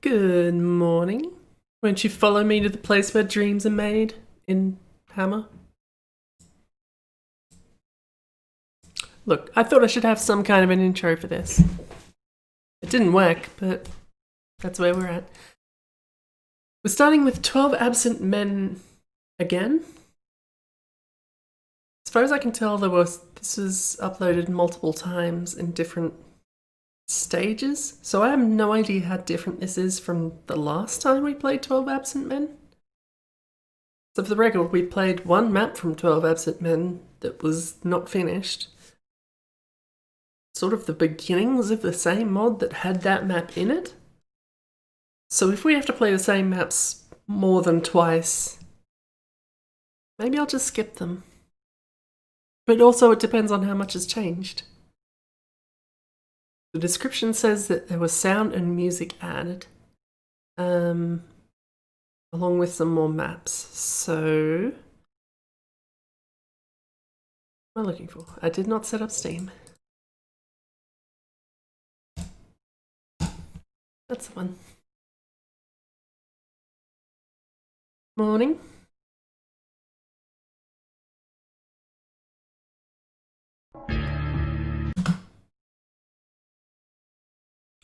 Good morning. Won't you follow me to the place where dreams are made in Hammer? Look, I thought I should have some kind of an intro for this. It didn't work, but that's where we're at. We're starting with 12 Absent Men again. As far as I can tell, this was uploaded multiple times in different stages, so I have no idea how different this is from the last time we played 12 Absent Men. So for the record, we played one map from 12 Absent Men that was not finished. Sort of the beginnings of the same mod that had that map in it. So if we have to play the same maps more than twice, maybe I'll just skip them. But also it depends on how much has changed. The description says that there was sound and music added, along with some more maps. So, what am I looking for? I did not set up Steam. That's the one. Morning.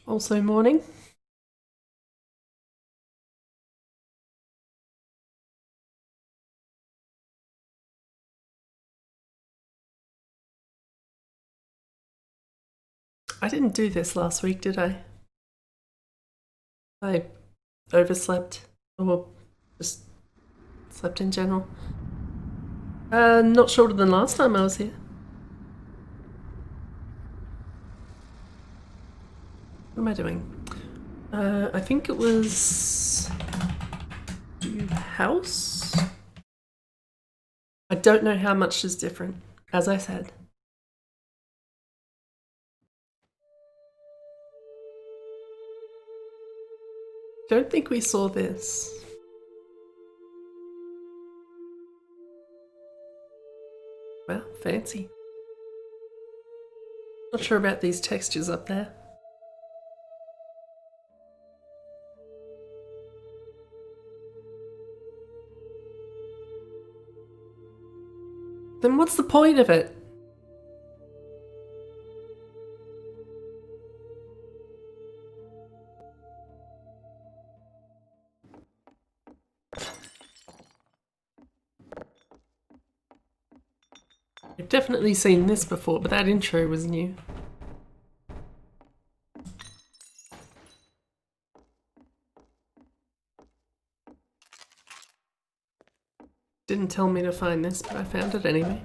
Also morning. I didn't do this last week, did I? I overslept, or just slept in general. Not shorter than last time I was here. What am I doing? I think it was house? I don't know how much is different, as I said. Don't think we saw this. Wow, fancy. Not sure about these textures up there. Then what's the point of it? I've definitely seen this before, but that intro was new. Didn't tell me to find this, but I found it anyway.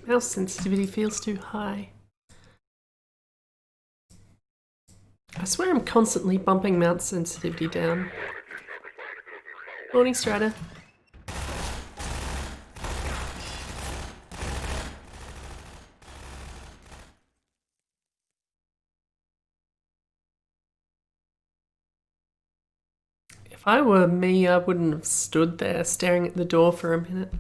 Mouse sensitivity feels too high. I swear I'm constantly bumping mouse sensitivity down. Morning, Strata. If I were me, I wouldn't have stood there staring at the door for a minute.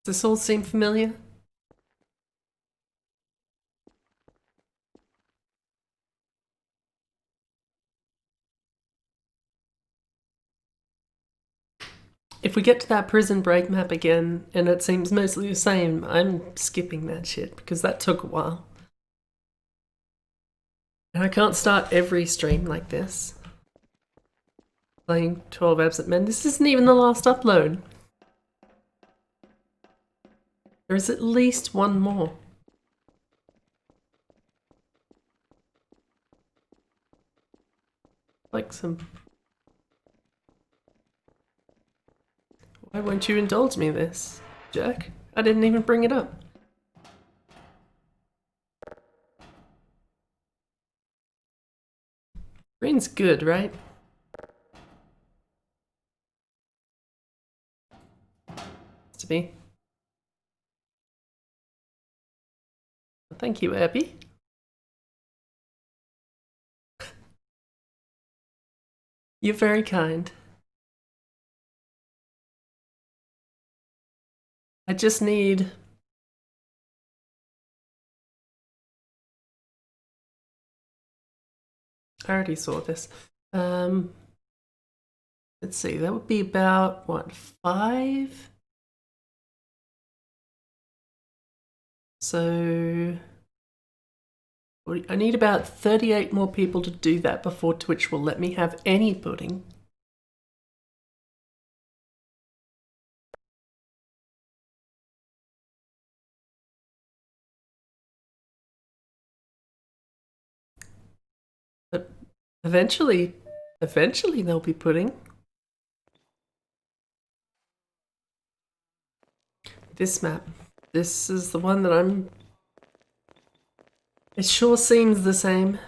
Does this all seem familiar? If we get to that prison break map again and it seems mostly the same, I'm skipping that shit because that took a while. And I can't start every stream like this. Playing 12 Absent Men. This isn't even the last upload. There is at least one more. Like some... Why won't you indulge me in this, jerk? I didn't even bring it up. Green's good, right? To be. Thank you, Abby. You're very kind. I just need... I already saw this. Let's see, that would be about, what, 5? So... I need about 38 more people to do that before Twitch will let me have any pudding. But eventually there'll be pudding. This map. This is the one that I'm... It sure seems the same.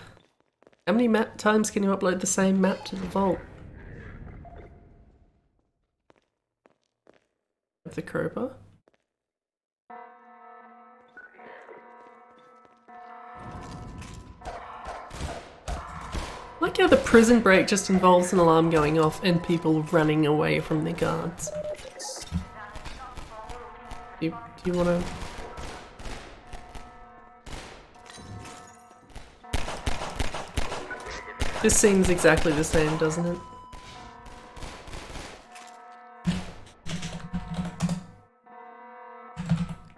How many times can you upload the same map to the vault? With the crowbar? I like how the prison break just involves an alarm going off and people running away from the guards. Do you want to... This seems exactly the same, doesn't it?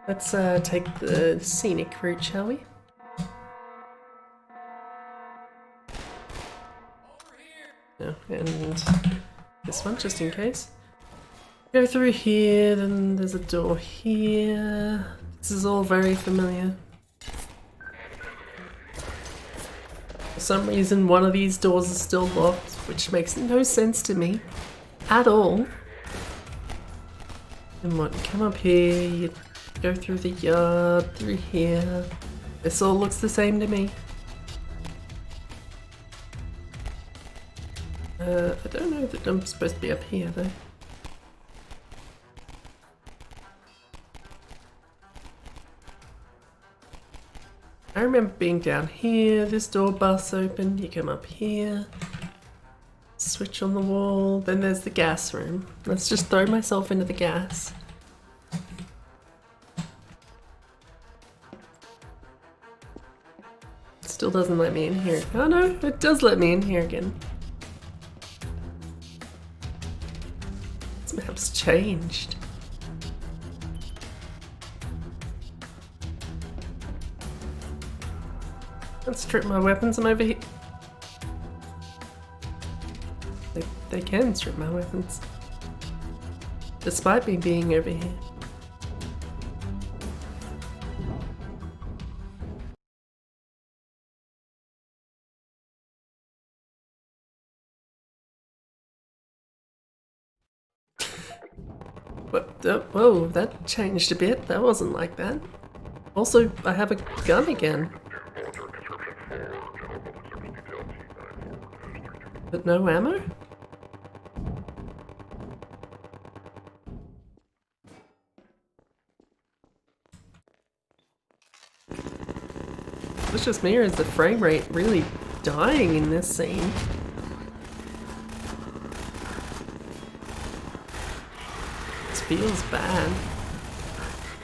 Let's take the scenic route, shall we? Oh, and this one, just in case. Go through here, then there's a door here. This is all very familiar. For some reason, one of these doors is still locked, which makes no sense to me at all. And what, come up here, you go through the yard, through here. This all looks the same to me. I don't know that I'm supposed to be up here though. I remember being down here, this door busts open, you come up here, switch on the wall, then there's the gas room. Let's just throw myself into the gas. Still doesn't let me in here. Oh no, it does let me in here again. This map's changed. Let's strip my weapons. I'm over here. They can strip my weapons. Despite me being over here. What? Whoa, that changed a bit. That wasn't like that. Also, I have a gun again. But no ammo? It's just me, or is the frame rate really dying in this scene? This feels bad.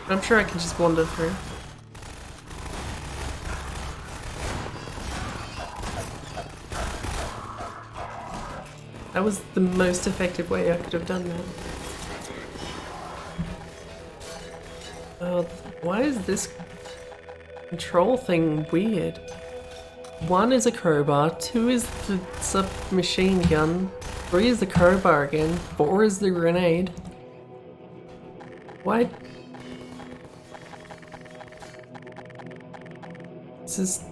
I'm sure I can just wander through. That was the most effective way I could have done that. Oh, why is this control thing weird? 1 is a crowbar, 2 is the submachine gun, 3 is the crowbar again, 4 is the grenade. Why? This is...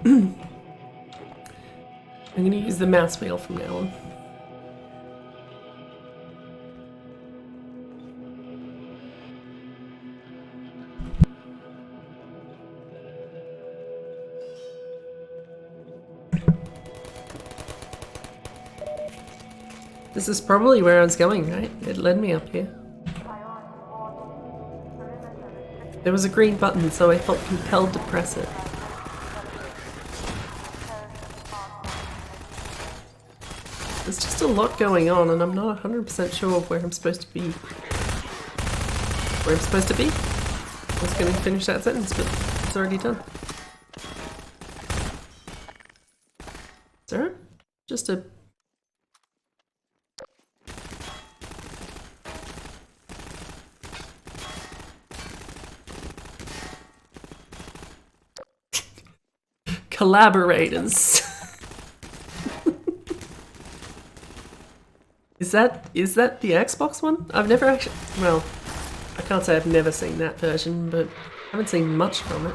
I'm gonna use the mouse wheel from now on. This is probably where I was going, right? It led me up here. There was a green button, so I felt compelled to press it. There's just a lot going on and I'm not 100% sure where I'm supposed to be. Where I'm supposed to be? I was going to finish that sentence, but it's already done. Is there just a... Collaborators. Is that the Xbox one? I've never actually... Well, I can't say I've never seen that version, but I haven't seen much from it.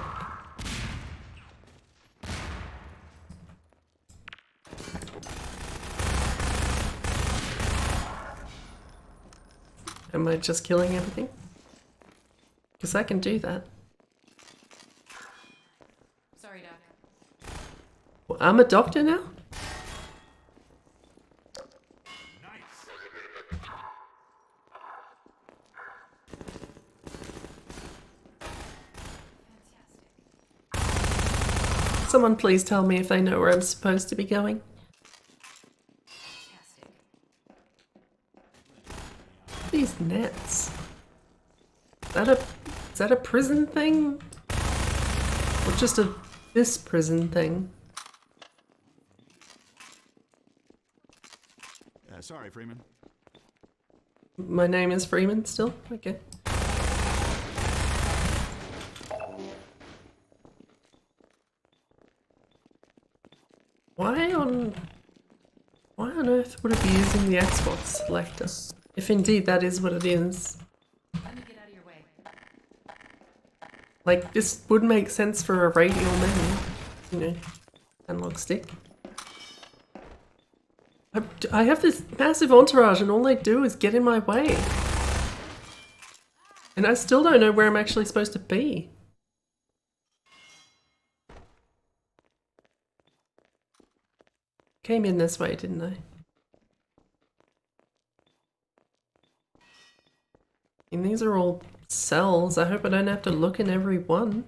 Am I just killing everything? Because I can do that. Sorry, Doc. Well, I'm a doctor now? Someone please tell me if they know where I'm supposed to be going. These nets. Is that a prison thing? Or just this prison thing? Sorry, Freeman. My name is Freeman still? Okay. Why on earth would it be using the Xbox selector? If indeed that is what it is. Let me get out of your way. Like, this would make sense for a radial menu, you know, analog stick. I have this massive entourage and all they do is get in my way. And I still don't know where I'm actually supposed to be. Came in this way, didn't I? And these are all cells. I hope I don't have to look in every one.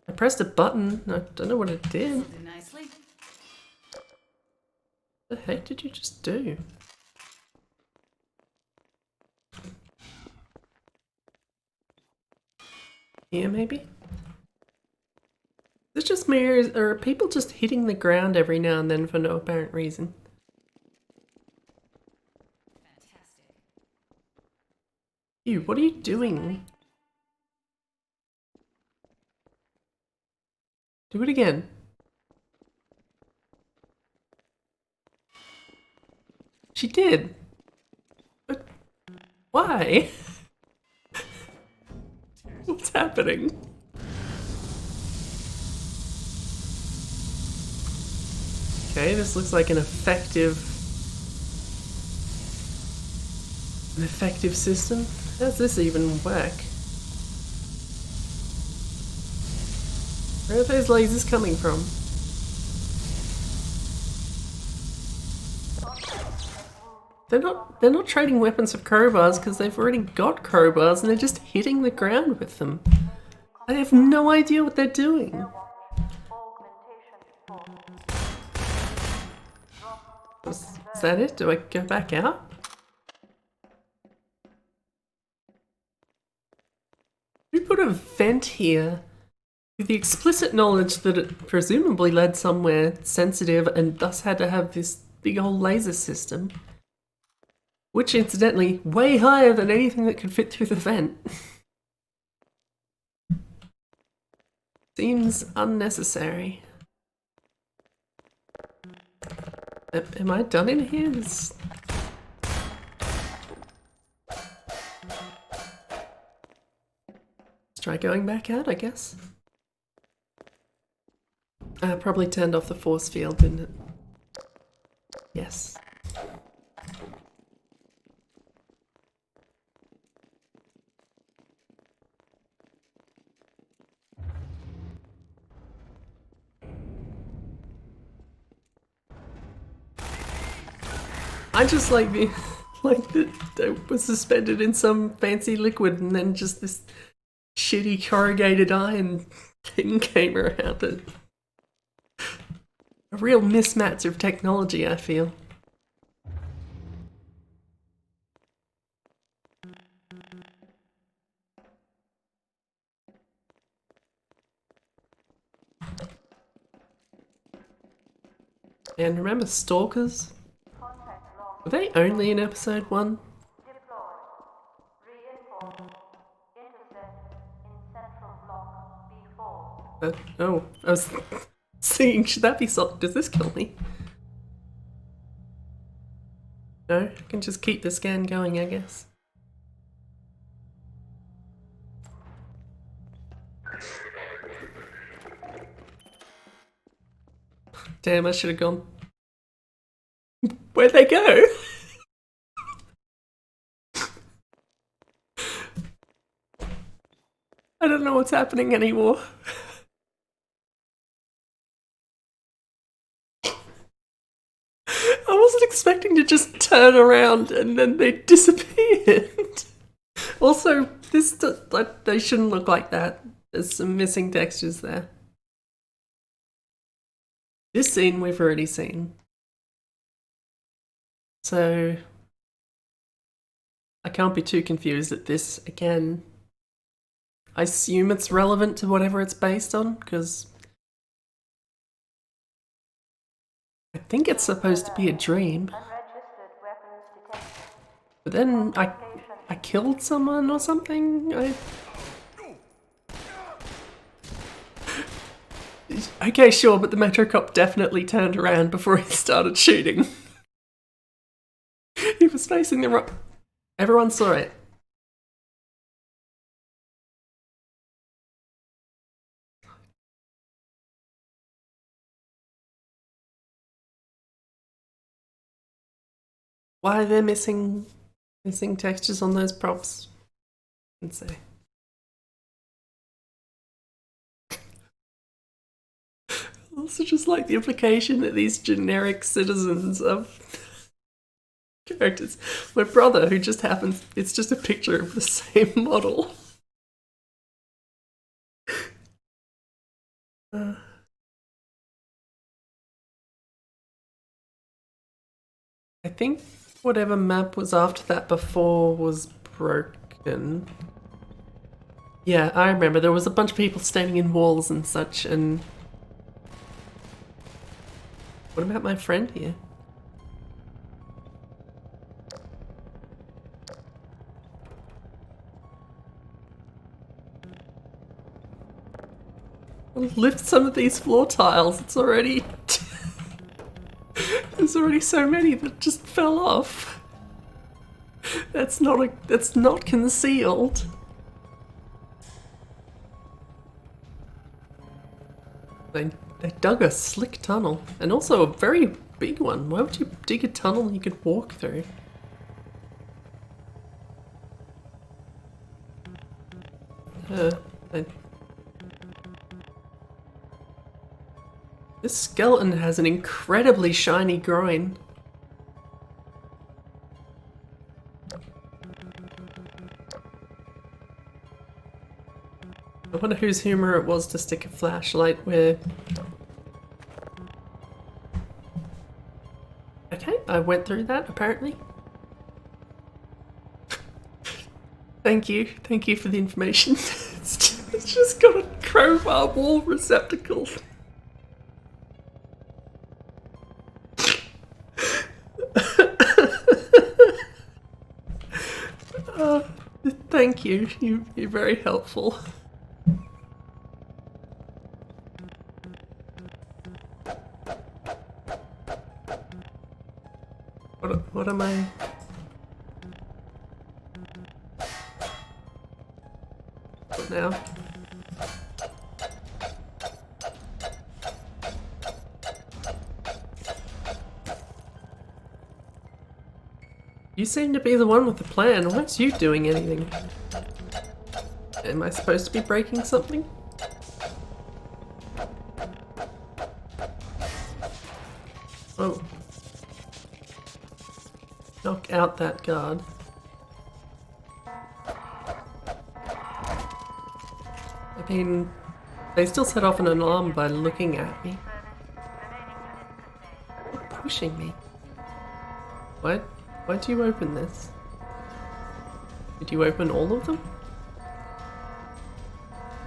I pressed a button. I don't know what it did. Do nicely. What the heck did you just do? Here, maybe? Is it just me, or are people just hitting the ground every now and then for no apparent reason? Fantastic. You, what are you doing? Do it again. She did. But why? What's happening? Okay, this looks like an effective system. How's this even work? Where are those lasers coming from? They're not trading weapons for crowbars because they've already got crowbars and they're just hitting the ground with them. I have no idea what they're doing. Is that it? Do I go back out? Who put a vent here with the explicit knowledge that it presumably led somewhere sensitive and thus had to have this big old laser system? Which, incidentally, way higher than anything that could fit through the vent. Seems unnecessary. Am I done in here? Let's try going back out, I guess. Probably turned off the force field, didn't it? Yes. I just like that it was suspended in some fancy liquid and then just this shitty corrugated iron thing came around it. A real mismatch of technology, I feel. And remember Stalkers? Were they only in episode 1? Oh, I was seeing, should that be something? Does this kill me? No, I can just keep the scan going, I guess. Damn, I should have gone. Where'd they go? I don't know what's happening anymore. I wasn't expecting to just turn around and then they disappeared. Also, they shouldn't look like that. There's some missing textures there. This scene we've already seen. So I can't be too confused at this again. I assume it's relevant to whatever it's based on, because I think it's supposed to be a dream. But then I killed someone or something? Okay, sure, but the Metro Cop definitely turned around before he started shooting. He was facing the wrong... Everyone saw it. Why are there missing textures on those props? Let's see. Also just like the implication that these generic citizens of characters. My brother, who just happens, it's just a picture of the same model. I think whatever map was after that before was broken. Yeah, I remember there was a bunch of people standing in walls and such, and... What about my friend here? I'll lift some of these floor tiles, it's already... There's already so many that just fell off. That's not concealed. They dug a slick tunnel, and also a very big one. Why would you dig a tunnel you could walk through? This skeleton has an incredibly shiny groin. I wonder whose humor it was to stick a flashlight where... Okay, I went through that, apparently. Thank you for the information. It's just got a crowbar wall receptacle. Thank you, you're very helpful. What am I... What now? You seem to be the one with the plan. Why aren't you doing anything? Am I supposed to be breaking something? Oh. Knock out that guard. I mean, they still set off an alarm by looking at me. pushing me? Why do you open this? Did you open all of them?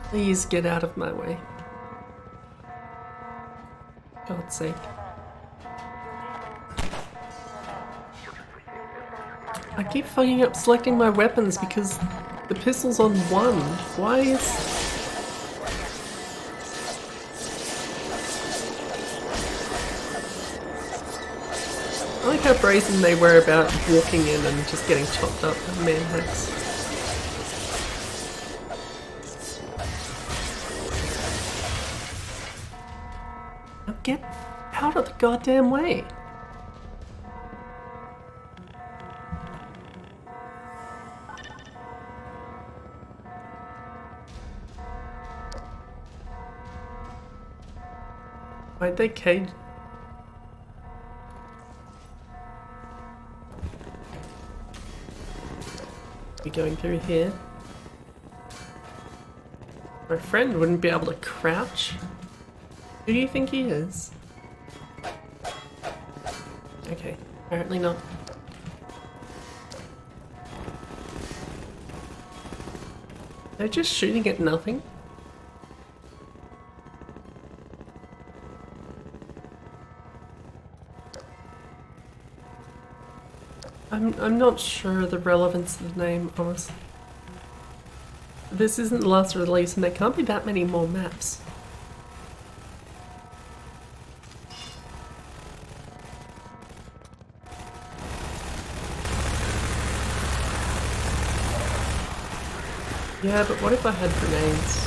Please get out of my way. God's sake. I keep fucking up selecting my weapons because the pistol's on 1. Why is... I like how brazen they were about walking in and just getting chopped up by manhacks. Now get out of the goddamn way! Why'd they cage? We going through here? My friend wouldn't be able to crouch. Who do you think he is? Okay, apparently not. They're just shooting at nothing. I'm not sure the relevance of the name, honestly. This isn't the last release and there can't be that many more maps. Yeah, but what if I had grenades?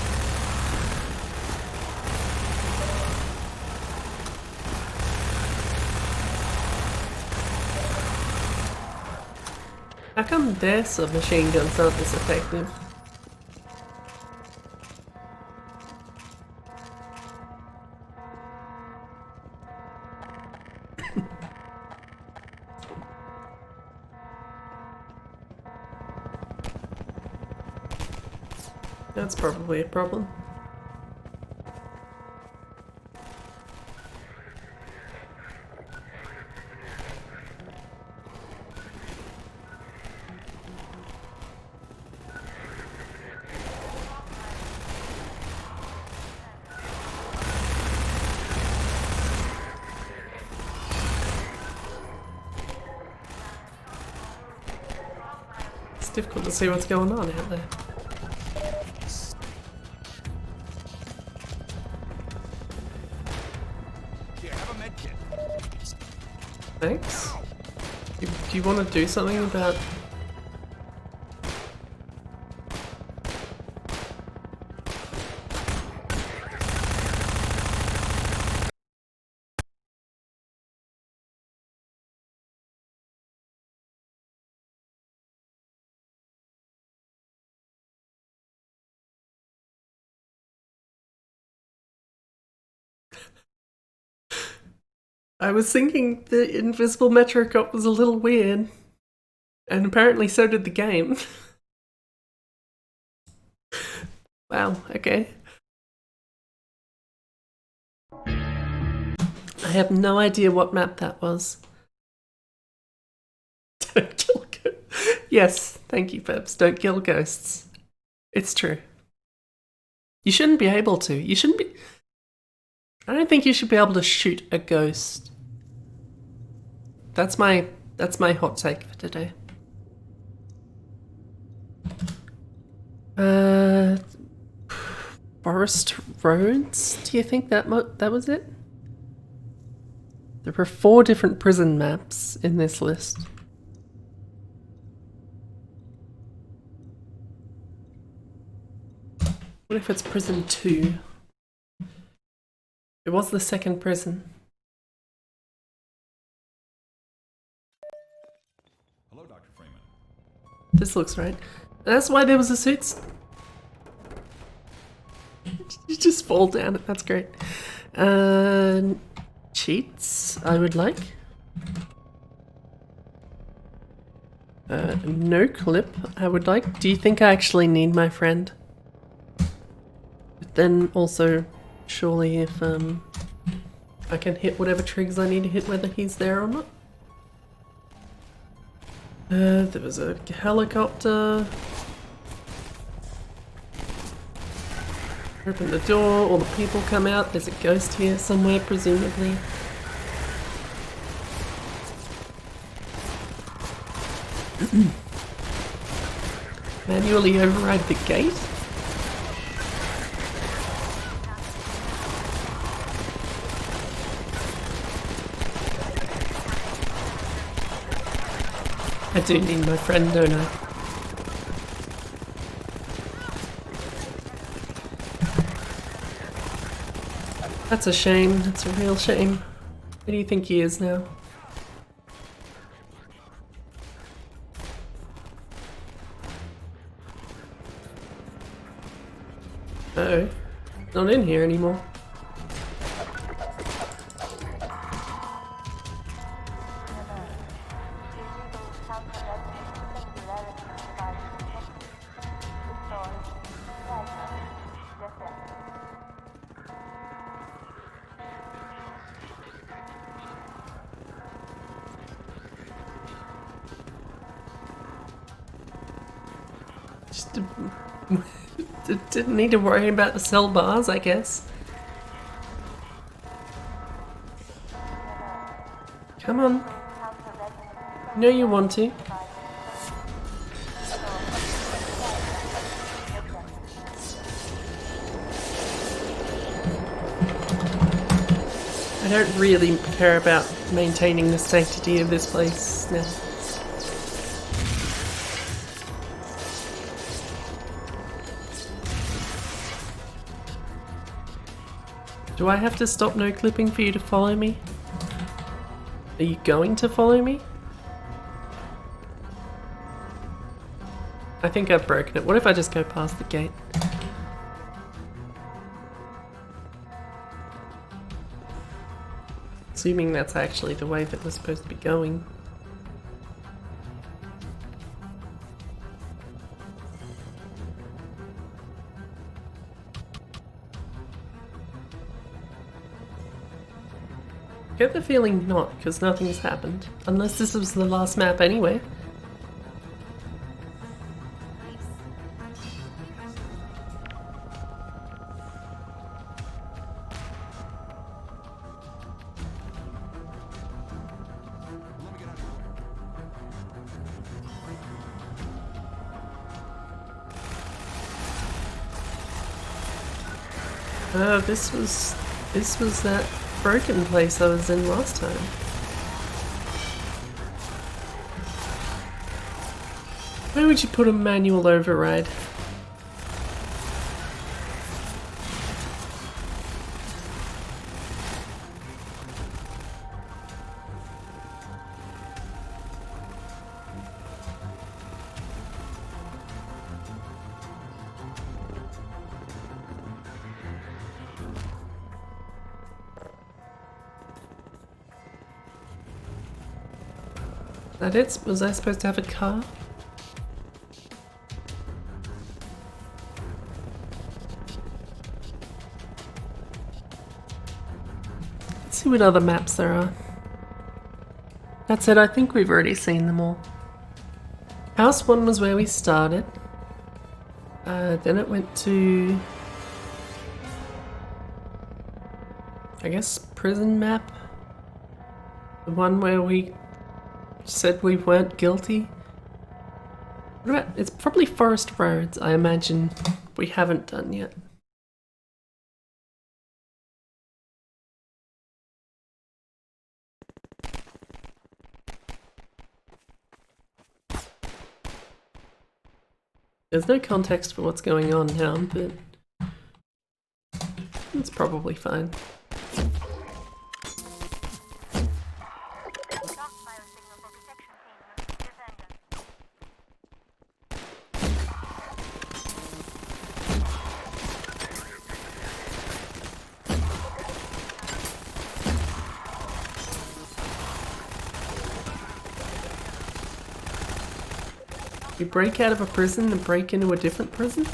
How come their submachine guns aren't this effective? That's probably a problem. It's difficult to see what's going on out there. Thanks. Do you want to do something about... I was thinking the invisible Metro Cop was a little weird. And apparently so did the game. Wow, okay. I have no idea what map that was. Don't kill ghosts. Yes, thank you, Peps. Don't kill ghosts. It's true. You shouldn't be able to. You shouldn't be... I don't think you should be able to shoot a ghost. That's my hot take for today. Forest Roads? Do you think that was it? There were 4 different prison maps in this list. What if it's prison 2? It was the second prison. Hello, Dr. Freeman. This looks right. That's why there was a suit. You just fall down it. That's great. Cheats, I would like. No clip, I would like. Do you think I actually need my friend? But then also, surely if I can hit whatever triggers I need to hit, whether he's there or not. There was a helicopter. Open the door, all the people come out. There's a ghost here somewhere, presumably. Manually override the gate? I do need my friend, don't I? That's a shame. That's a real shame. Where do you think he is now? Uh-oh. Not in here anymore. Just didn't need to worry about the cell bars, I guess. Come on. You know you want to. I don't really care about maintaining the sanctity of this place now. Do I have to stop no clipping for you to follow me? Are you going to follow me? I think I've broken it. What if I just go past the gate? Assuming that's actually the way that we're supposed to be going. I get the feeling not, because nothing's happened. Unless this was the last map anyway. Oh, this was that broken place I was in last time. Why would you put a manual override? That it? Was I supposed to have a car? Let's see what other maps there are. That said, I think we've already seen them all. House 1 was where we started. Then it went to... I guess prison map? The one where we said we weren't guilty. What about, it's probably Forest Roads, I imagine we haven't done yet. There's no context for what's going on now, but it's probably fine. You break out of a prison and break into a different prison?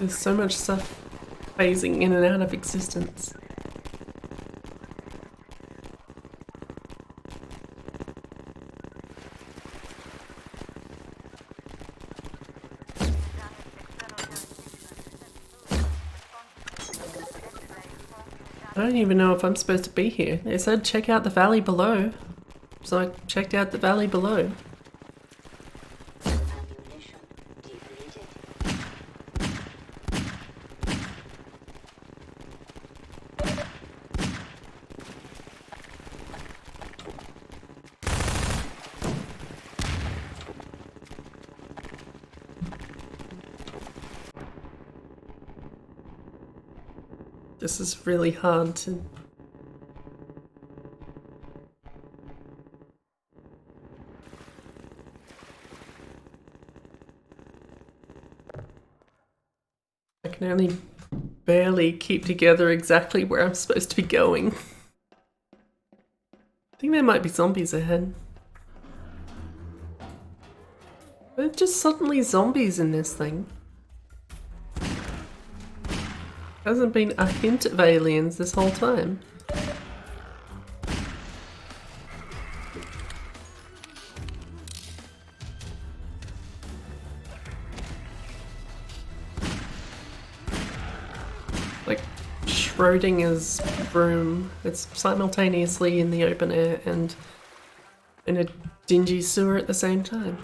There's so much stuff phasing in and out of existence. I don't even know if I'm supposed to be here. They said check out the valley below. So I checked out the valley below. This is really hard to... I can only barely keep together exactly where I'm supposed to be going. I think there might be zombies ahead. There's just suddenly zombies in this thing. Hasn't been a hint of aliens this whole time. Like Schrodinger's room. It's simultaneously in the open air and in a dingy sewer at the same time.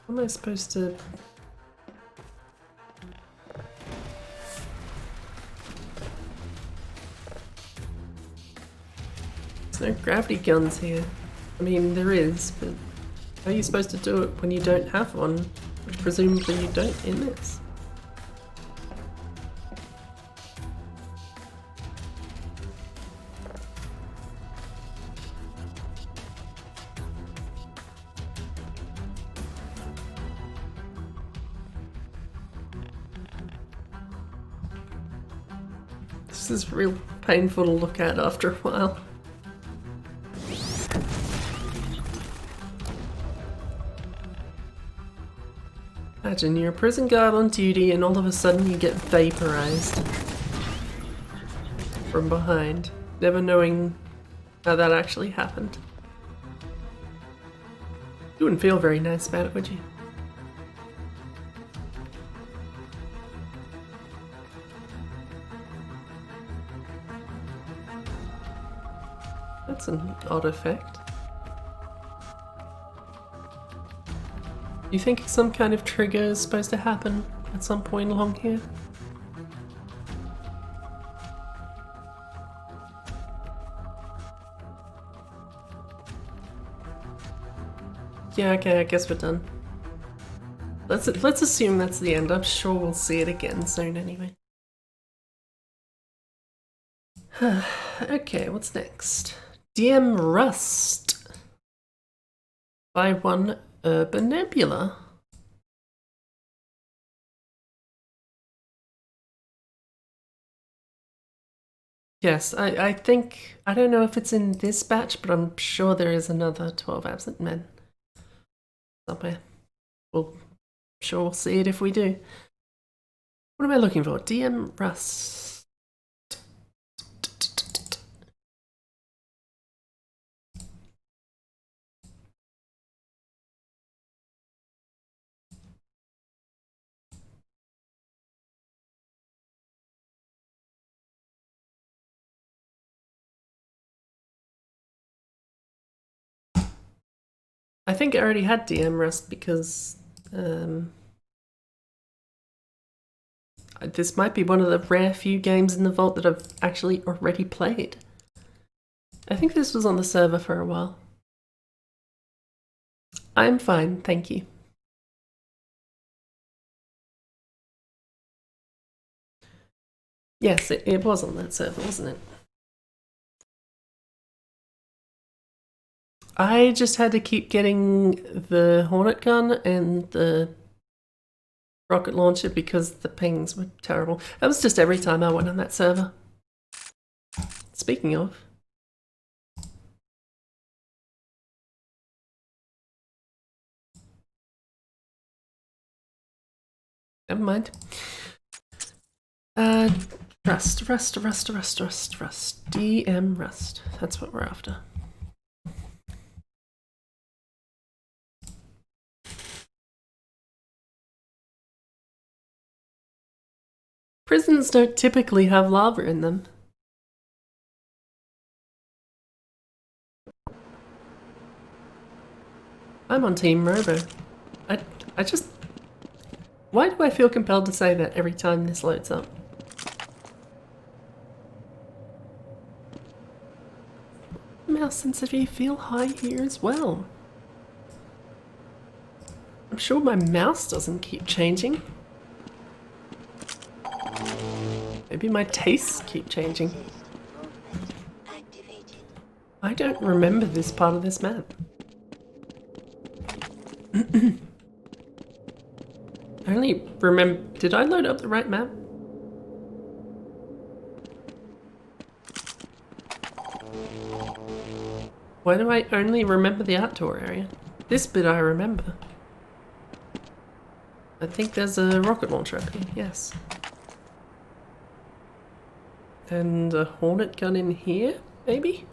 How am I supposed to... There's no gravity guns here. I mean, there is, but how are you supposed to do it when you don't have one? Which presumably you don't in this. This is real painful to look at after a while. Imagine you're a prison guard on duty and all of a sudden you get vaporized from behind, never knowing how that actually happened. You wouldn't feel very nice about it, would you? That's an odd effect. You think some kind of trigger is supposed to happen at some point along here? Yeah, okay, I guess we're done. Let's assume that's the end. I'm sure we'll see it again soon anyway. Okay, what's next? DM Rust by one Urban Nebula. Yes, I think, I don't know if it's in this batch, but I'm sure there is another 12 Absent Men somewhere. Sure we'll see it if we do. What am I looking for? DM Rust. I think I already had DM Rust because this might be one of the rare few games in the vault that I've actually already played. I think this was on the server for a while. I'm fine, thank you. Yes, it was on that server, wasn't it? I just had to keep getting the Hornet gun and the rocket launcher because the pings were terrible. That was just every time I went on that server. Speaking of. Never mind. Rust. DM Rust. That's what we're after. Prisons don't typically have lava in them. I'm on Team Robo. I just... Why do I feel compelled to say that every time this loads up? Mouse sensitivity feel high here as well. I'm sure my mouse doesn't keep changing. Maybe my tastes keep changing. I don't remember this part of this map. I only remember... Did I load up the right map? Why do I only remember the outdoor area? This bit I remember. I think there's a rocket launcher up here, yes. And a hornet gun in here, maybe?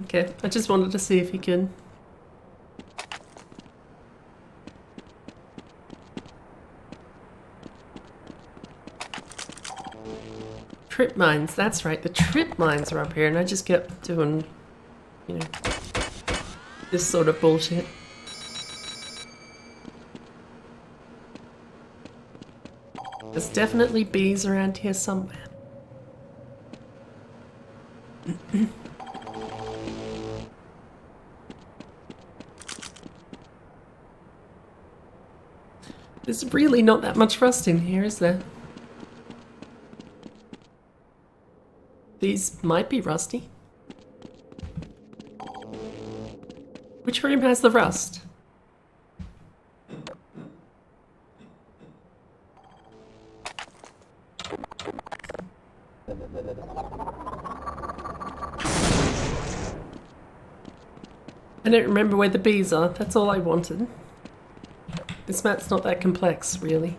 Okay, I just wanted to see if you could. Trip mines, that's right, the trip mines are up here, and I just kept doing, you know, this sort of bullshit. There's definitely bees around here somewhere. There's really not that much rust in here, is there? These might be rusty. Which room has the rust? I don't remember where the bees are, that's all I wanted. This map's not that complex, really.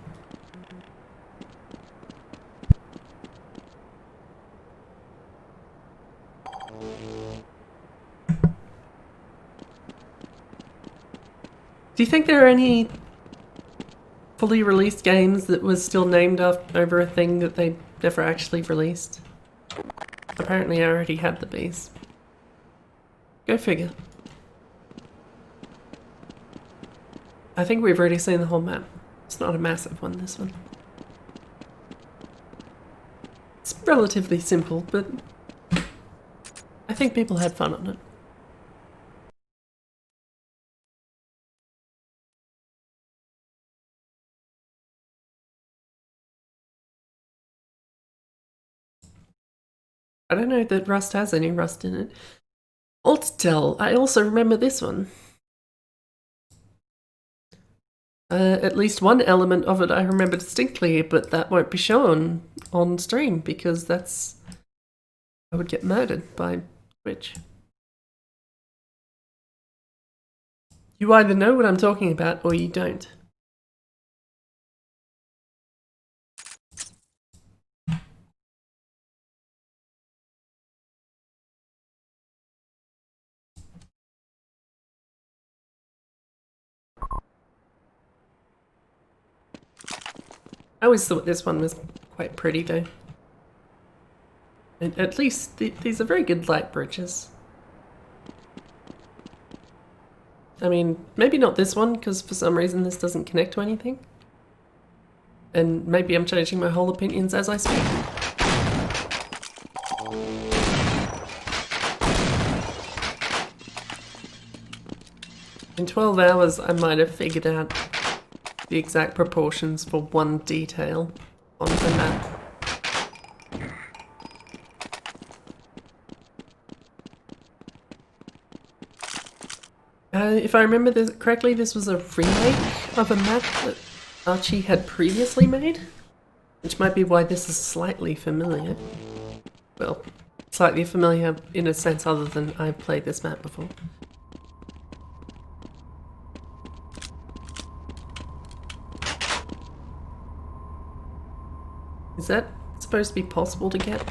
Do you think there are any fully released games that was still named over a thing that they never actually released? Apparently I already had the bees. Go figure. I think we've already seen the whole map. It's not a massive one, this one. It's relatively simple, but I think people had fun on it. I don't know that Rust has any rust in it. Alt tell, I also remember this one. At least one element of it I remember distinctly, but that won't be shown on stream because that's... I would get murdered by Twitch. You either know what I'm talking about or you don't. I always thought this one was quite pretty though. And at least these are very good light bridges. I mean, maybe not this one, because for some reason this doesn't connect to anything. And maybe I'm changing my whole opinions as I speak. In 12 hours I might have figured out the exact proportions for one detail on the map. If I remember this correctly, this was a remake of a map that Archie had previously made, which might be why this is slightly familiar. Well, slightly familiar in a sense other than I've played this map before. Is that supposed to be possible to get?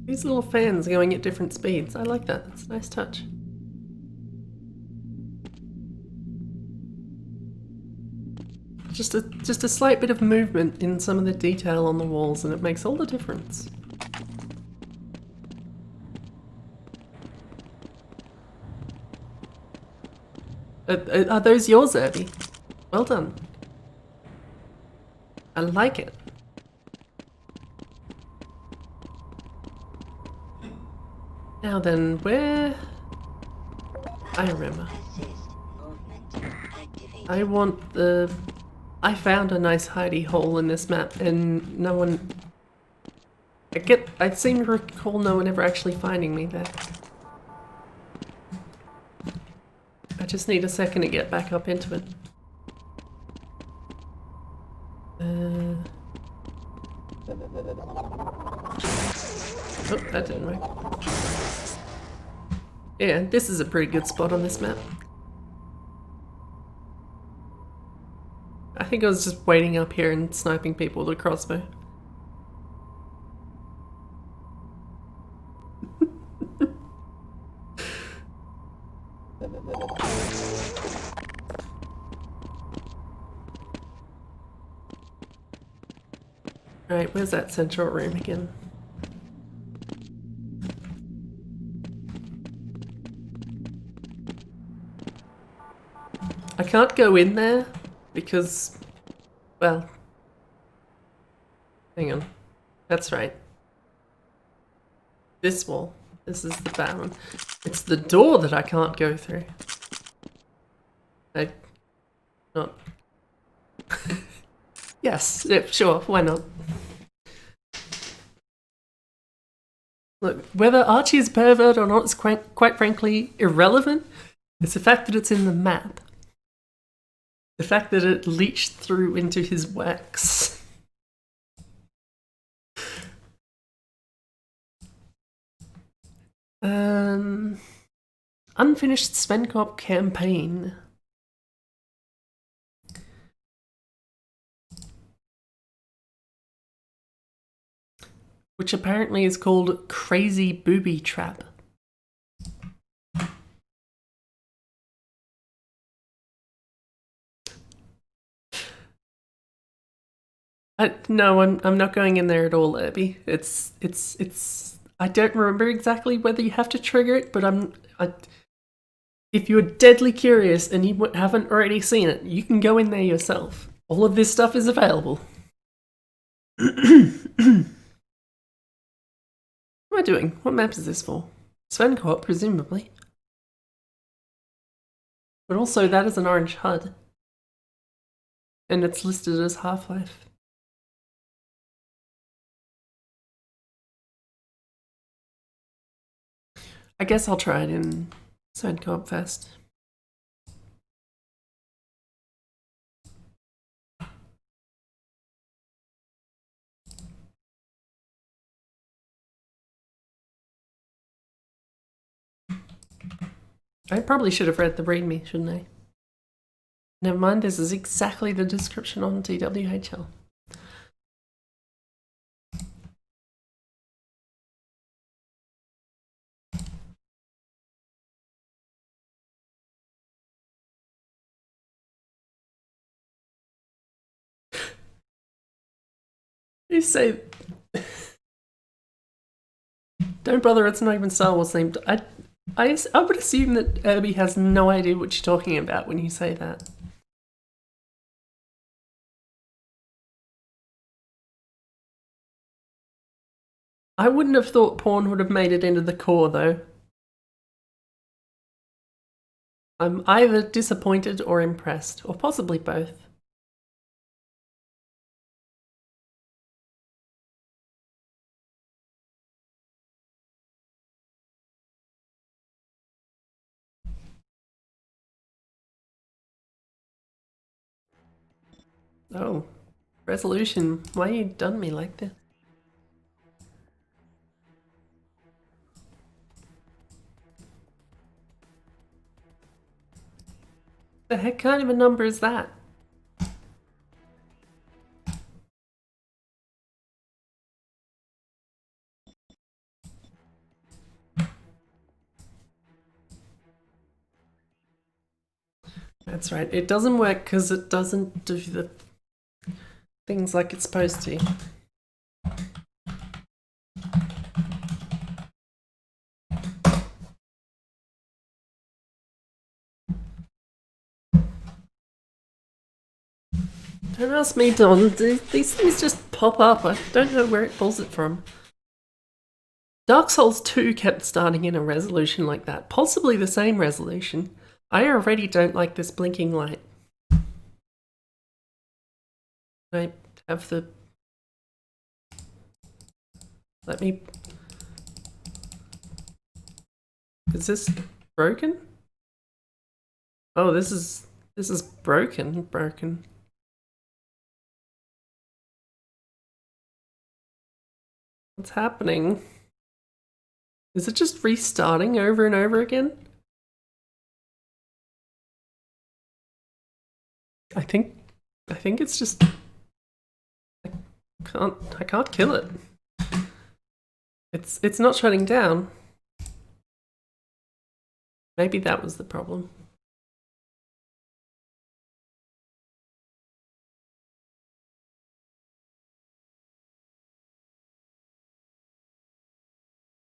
These little fans going at different speeds. I like that. That's a nice touch. Just a slight bit of movement in some of the detail on the walls, and it makes all the difference. Are those yours, Abby? Well done. I like it. Now then, where... I remember. I want the... I found a nice hidey hole in this map and no one... I seem to recall no one ever actually finding me there. I just need a second to get back up into it. Oh, that didn't work. Yeah, this is a pretty good spot on this map. I think I was just waiting up here and sniping people with a crossbow. Right, where's that central room again? I can't go in there because, well, hang on. That's right. This wall. This is the bad one. It's the door that I can't go through. Not. Yes, yeah, sure, why not? Look, whether Archie is pervert or not is quite frankly irrelevant. It's the fact that it's in the map. The fact that it leached through into his wax. Unfinished Svenkop campaign. Which apparently is called Crazy Booby Trap. No, I'm not going in there at all, Abby. It's. I don't remember exactly whether you have to trigger it, but if you're deadly curious and you haven't already seen it, you can go in there yourself. All of this stuff is available. What am I doing? What map is this for? Svenkop, presumably. But also, that is an orange HUD. And it's listed as Half-Life. I guess I'll try it in Svenkop Fest. I probably should have read the readme, shouldn't I? Never mind, this is exactly the description on twhl. You say... Don't bother, it's not even Star Wars themed. I would assume that Irby has no idea what you're talking about when you say that. I wouldn't have thought porn would have made it into the core, though. I'm either disappointed or impressed, or possibly both. Oh, resolution. Why you done me like that? The heck kind of a number is that? That's right. It doesn't work because it doesn't do the things like it's supposed to. Don't ask me, Don. These things just pop up. I don't know where it pulls it from. Dark Souls 2 kept starting in a resolution like that. Possibly the same resolution. I already don't like this blinking light. I have the... Let me... Is this broken? Oh, this is broken. What's happening? Is it just restarting over and over again? I think it's just I can't kill it. It's not shutting down. Maybe that was the problem.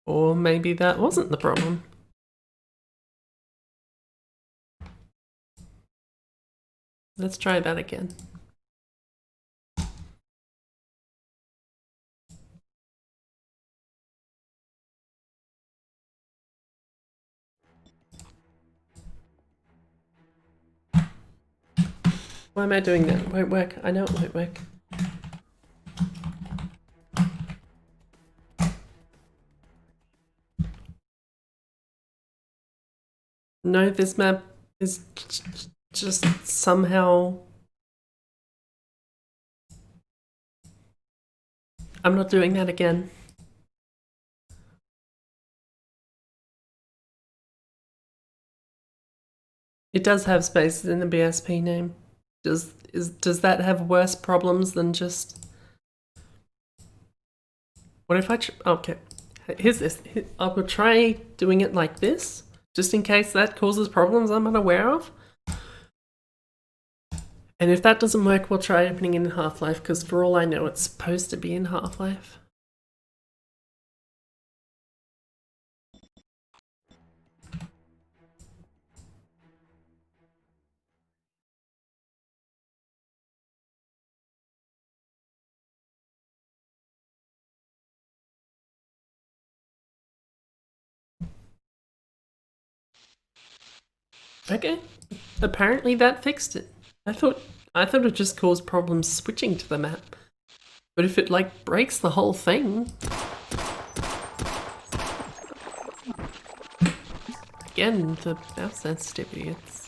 Or maybe that wasn't the problem. Let's try that again. Why am I doing that? It won't work. I know it won't work. No, this map is just somehow... I'm not doing that again. It does have spaces in the BSP name. Does that have worse problems than just... What if I... Okay, here's this. I will try doing it like this, just in case that causes problems I'm unaware of. And if that doesn't work, we'll try opening in Half-Life, because for all I know, it's supposed to be in Half-Life. Okay, apparently that fixed it. I thought it just caused problems switching to the map. But if it like breaks the whole thing... Again, the mouse sensitivity, it's...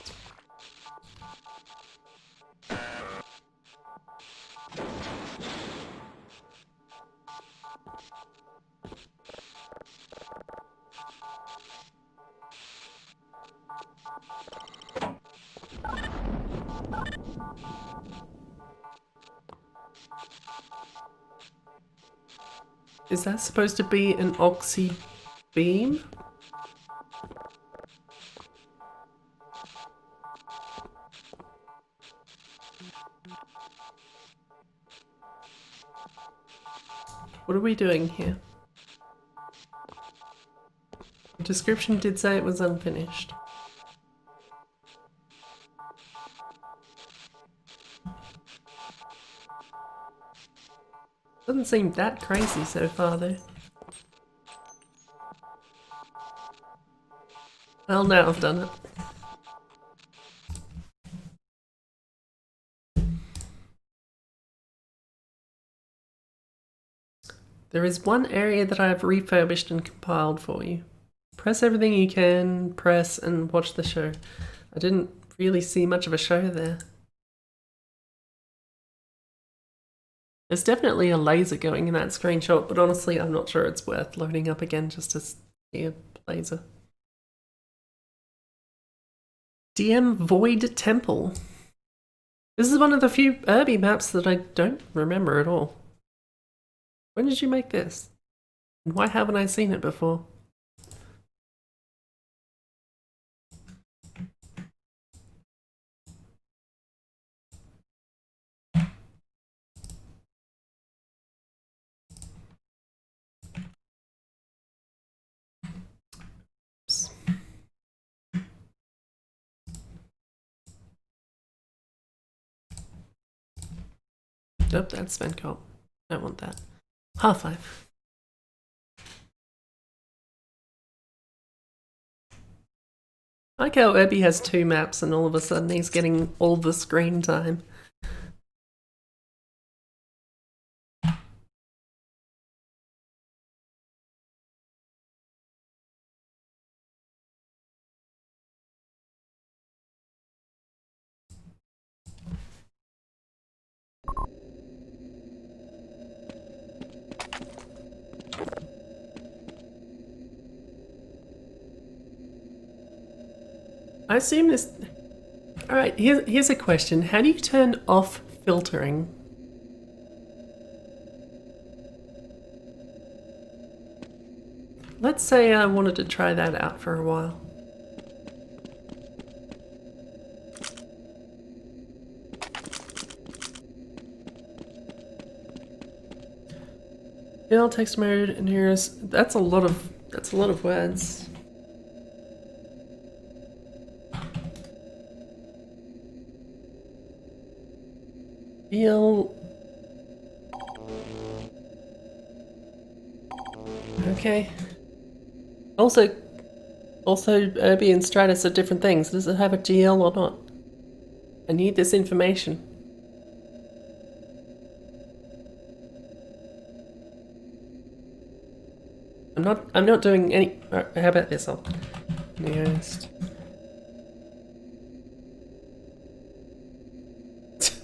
Is that supposed to be an oxy beam? What are we doing here? The description did say it was unfinished. Doesn't seem that crazy so far though. Well, now I've done it. There is one area that I have refurbished and compiled for you. Press everything you can, press and watch the show. I didn't really see much of a show there. There's definitely a laser going in that screenshot, but honestly, I'm not sure it's worth loading up again just to see a laser. DM Void Temple. This is one of the few Irby maps that I don't remember at all. When did you make this? And why haven't I seen it before? Oops. Nope, that's Svenkop. Don't want that. Half-Life. I like how Irby has 2 maps and all of a sudden he's getting all the screen time. I assume this... Alright, here's a question. How do you turn off filtering? Let's say I wanted to try that out for a while. Fill text mode and here's... That's a lot of words. Feel... Okay. Also, Irby and Stratus are different things. Does it have a GL or not? I need this information. I'm not doing any... How about this? I'll... Nearest...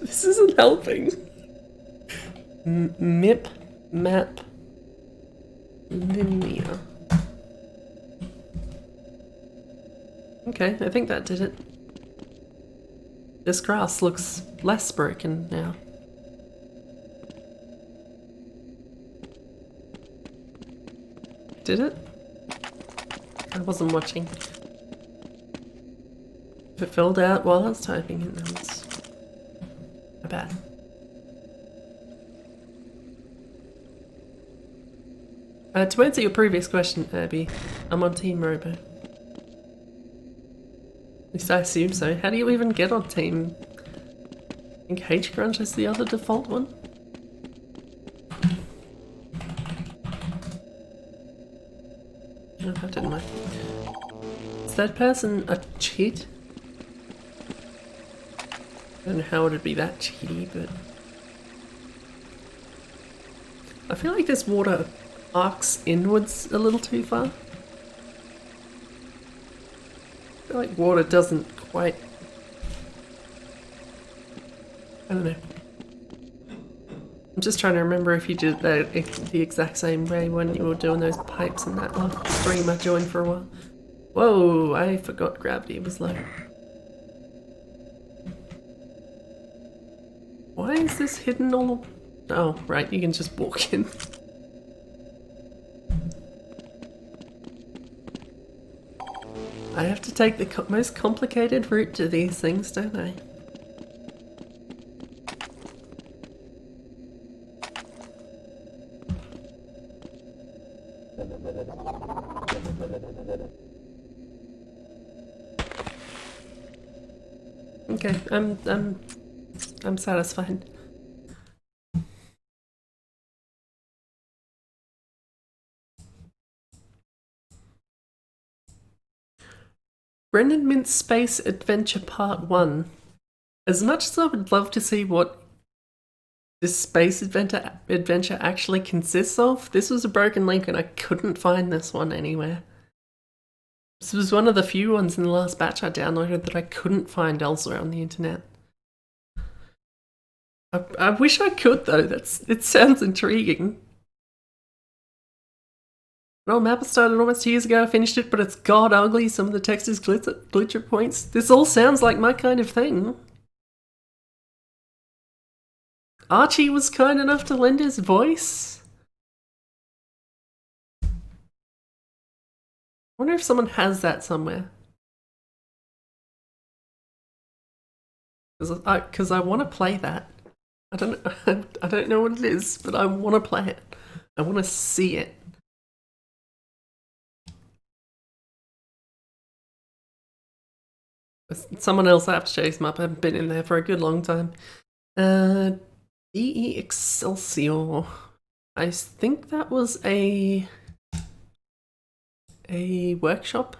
This isn't helping. MIP map linear. Okay, I think that did it. This grass looks less broken now. Did it? I wasn't watching. If it filled out while I was typing it, then it's bad. To answer your previous question, Abby, I'm on Team Robo. At least I assume so. How do you even get on Team? I think H-Crunch is the other default one? No, that didn't work. Is that person a cheat? I don't know how it would be that cheaty, but... I feel like this water arcs inwards a little too far. I feel like water doesn't quite... I don't know. I'm just trying to remember if you did that the exact same way when you were doing those pipes in that stream I joined for a while. Whoa, I forgot gravity was low. Why is this hidden all... Oh, right, you can just walk in. I have to take the most complicated route to these things, don't I? Okay, I'm satisfied. Brendan Mint's Space Adventure Part 1. As much as I would love to see what this space adventure actually consists of, this was a broken link and I couldn't find this one anywhere. This was one of the few ones in the last batch I downloaded that I couldn't find elsewhere on the internet. I wish I could though. It sounds intriguing. Well, map started almost 2 years ago. I finished it, but it's god ugly. Some of the text is glitch at points. This all sounds like my kind of thing. Archie was kind enough to lend his voice. I wonder if someone has that somewhere. Because I want to play that. I don't know what it is, but I want to play it. I want to see it. Someone else I have to chase them up. I haven't been in there for a good long time. DE Excelsior. I think that was a workshop.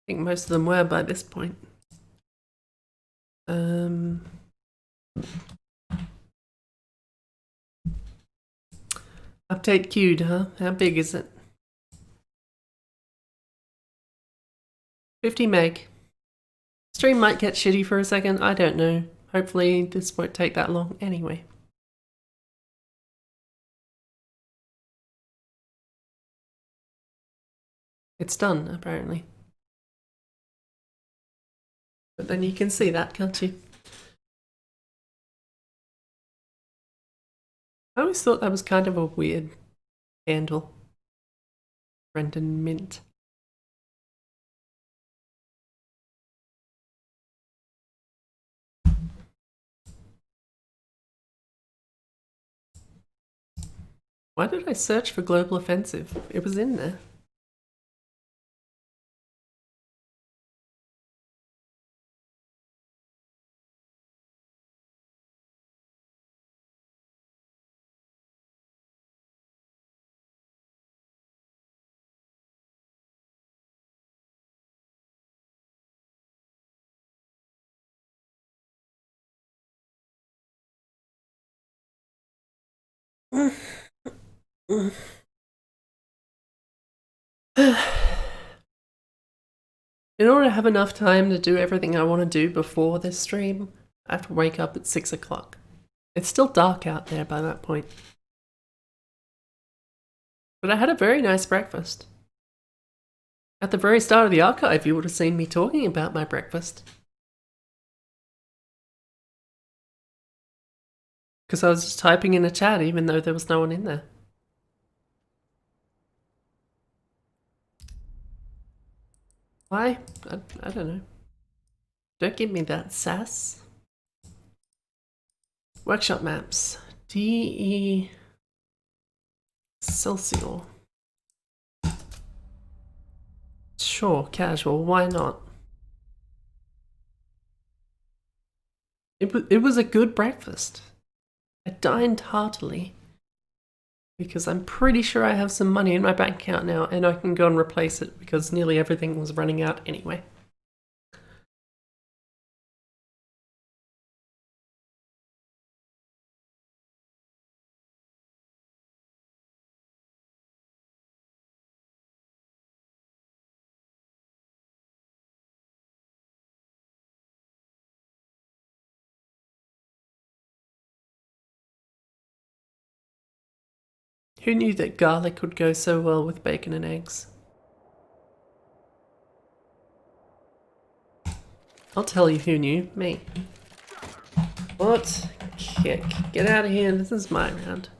I think most of them were by this point. Update queued, huh? How big is it? 50 meg. Stream might get shitty for a second, I don't know. Hopefully this won't take that long anyway. It's done, apparently. But then you can see that, can't you? I always thought that was kind of a weird handle. Brendan Mint. Why did I search for Global Offensive? It was in there. In order to have enough time to do everything I want to do before this stream, I have to wake up at 6 o'clock. It's still dark out there by that point. But I had a very nice breakfast. At the very start of the archive, you would have seen me talking about my breakfast. Because I was just typing in a chat even though there was no one in there. Why? I don't know. Don't give me that sass. Workshop maps. DE Excelsior. Sure, casual, why not? It was a good breakfast. I dined heartily. Because I'm pretty sure I have some money in my bank account now and I can go and replace it because nearly everything was running out anyway. Who knew that garlic would go so well with bacon and eggs? I'll tell you who knew. Me. What? Kick. Get out of here. This is my round.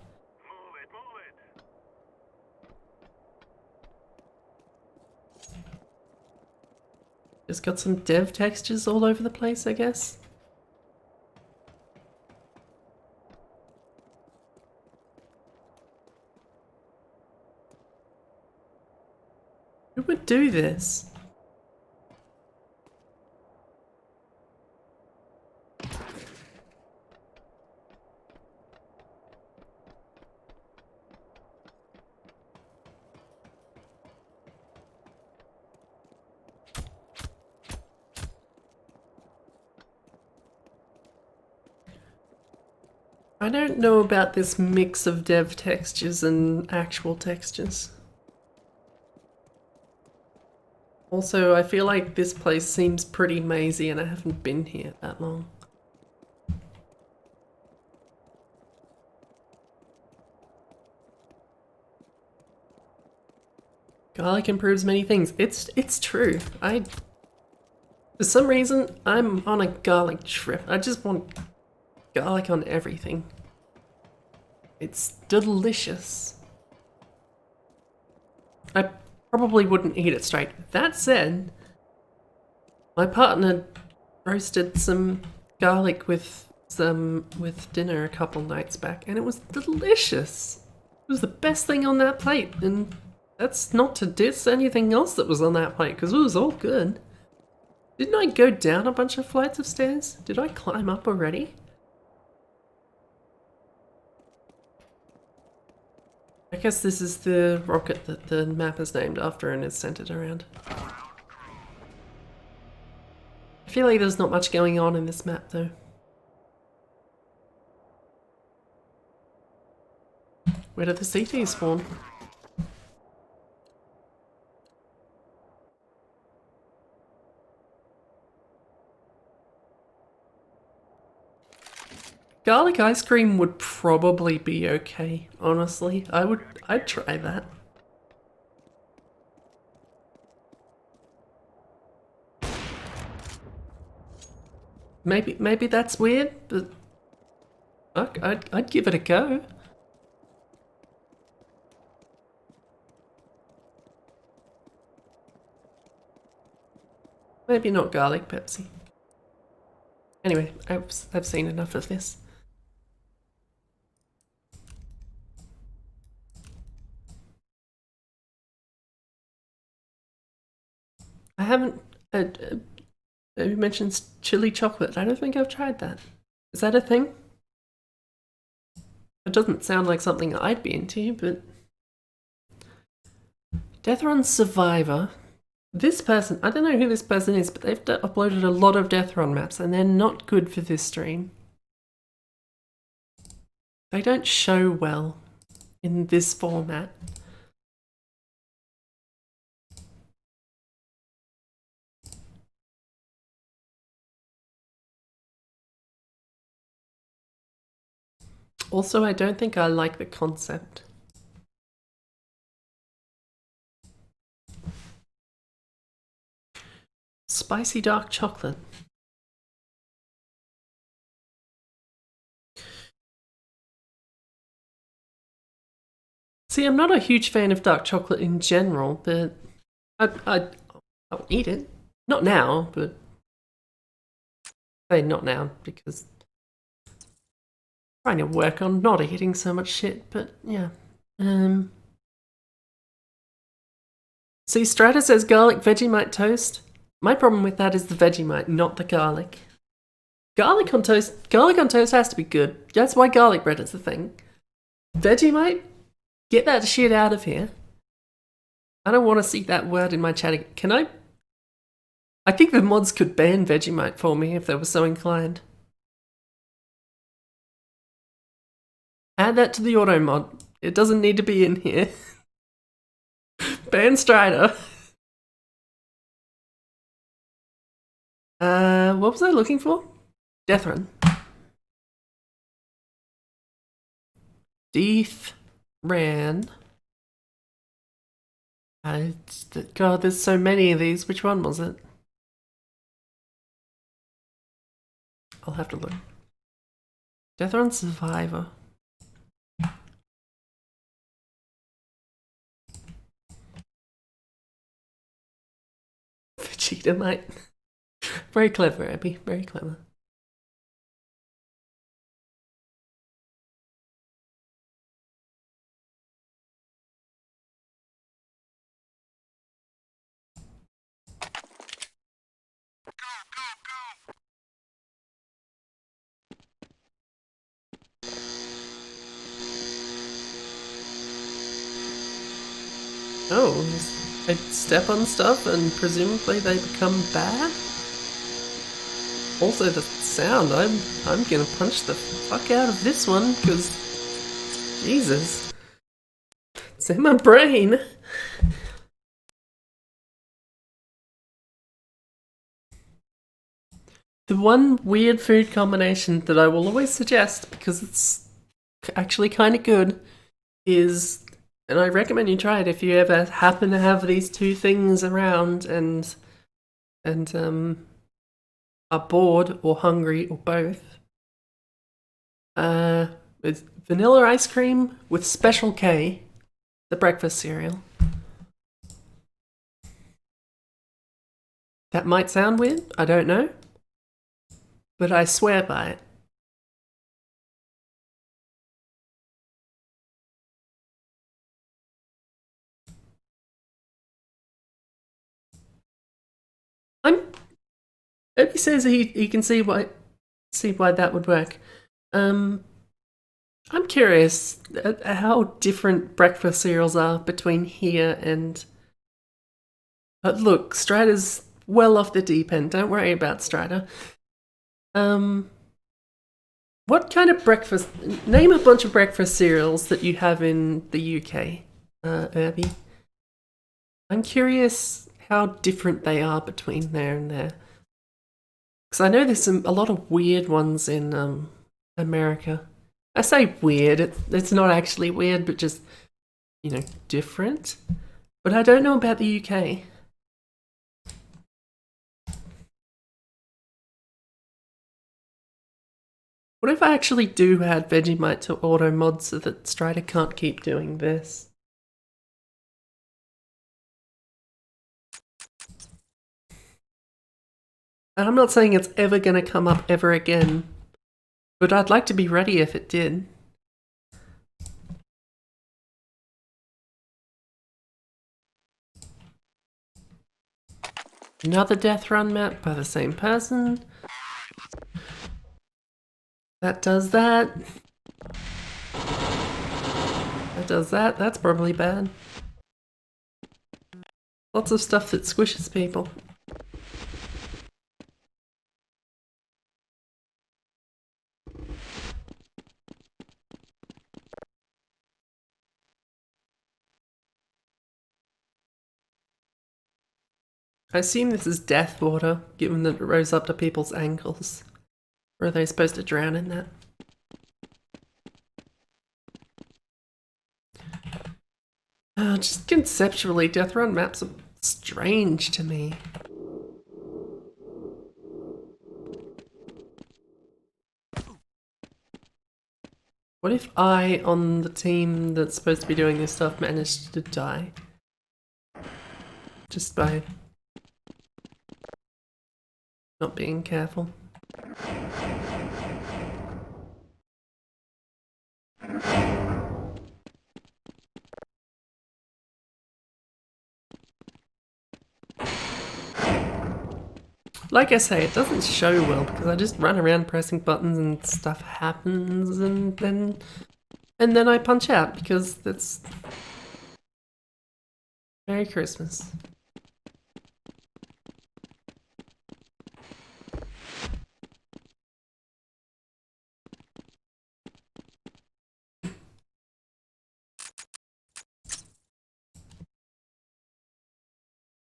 Just got some dev textures all over the place, I guess. Who would do this? I don't know about this mix of dev textures and actual textures. Also, I feel like this place seems pretty mazy and I haven't been here that long. Garlic improves many things. It's true. For some reason, I'm on a garlic trip. I just want garlic on everything. It's delicious. I probably wouldn't eat it straight. That said, my partner roasted some garlic with dinner a couple nights back, and it was delicious. It was the best thing on that plate, and that's not to diss anything else that was on that plate, because it was all good. Didn't I go down a bunch of flights of stairs? Did I climb up already? I guess this is the rocket that the map is named after and is centered around. I feel like there's not much going on in this map though. Where do the CTs spawn? Garlic ice cream would probably be okay, honestly. I'd try that. Maybe that's weird, but fuck, I'd give it a go. Maybe not garlic Pepsi. Anyway, I've seen enough of this. I haven't. You mentioned chili chocolate. I don't think I've tried that. Is that a thing? It doesn't sound like something I'd be into, but Death Run Survivor. This person, I don't know who this person is, but they've uploaded a lot of Death Run maps, and they're not good for this stream. They don't show well in this format. Also, I don't think I like the concept. Spicy dark chocolate. See, I'm not a huge fan of dark chocolate in general, but I'll eat it. Not now, but say not now because trying to work on not eating so much shit, but yeah. See, Strata says garlic Vegemite toast. My problem with that is the Vegemite, not the garlic. Garlic on toast has to be good. That's why garlic bread is the thing. Vegemite? Get that shit out of here. I don't want to see that word in my chat again. Can I? I think the mods could ban Vegemite for me if they were so inclined. Add that to the auto mod. It doesn't need to be in here. Ban Strider. What was I looking for? Death Run. Death Ran. God, there's so many of these. Which one was it? I'll have to look. Death Run Survivor. Vegeta, mate. Very clever, Abby. Very clever. Oh, they step on stuff and presumably they become bad? Also the sound, I'm gonna punch the fuck out of this one, because Jesus. It's in my brain. The one weird food combination that I will always suggest, because it's actually kind of good, is And I recommend you try it if you ever happen to have these two things around and are bored or hungry or both. It's vanilla ice cream with Special K, the breakfast cereal. That might sound weird, I don't know, but I swear by it. I'm. Obi says he can see why that would work. I'm curious how different breakfast cereals are between here and. Look, Strider's well off the deep end. Don't worry about Strider. What kind of breakfast? Name a bunch of breakfast cereals that you have in the UK, Irby. I'm curious how different they are between there and there. Because I know there's a lot of weird ones in America. I say weird, it's not actually weird, but just, different. But I don't know about the UK. What if I actually do add Vegemite to auto mod so that Strider can't keep doing this? And I'm not saying it's ever gonna come up ever again, but I'd like to be ready if it did. Another death run map by the same person. That does that. That does that. That's probably bad. Lots of stuff that squishes people. I assume this is death water, given that it rose up to people's ankles. Or are they supposed to drown in that? Just conceptually, death run maps are strange to me. What if I, on the team that's supposed to be doing this stuff, managed to die? Just by not being careful. Like I say, it doesn't show well because I just run around pressing buttons and stuff happens and then I punch out because that's Merry Christmas.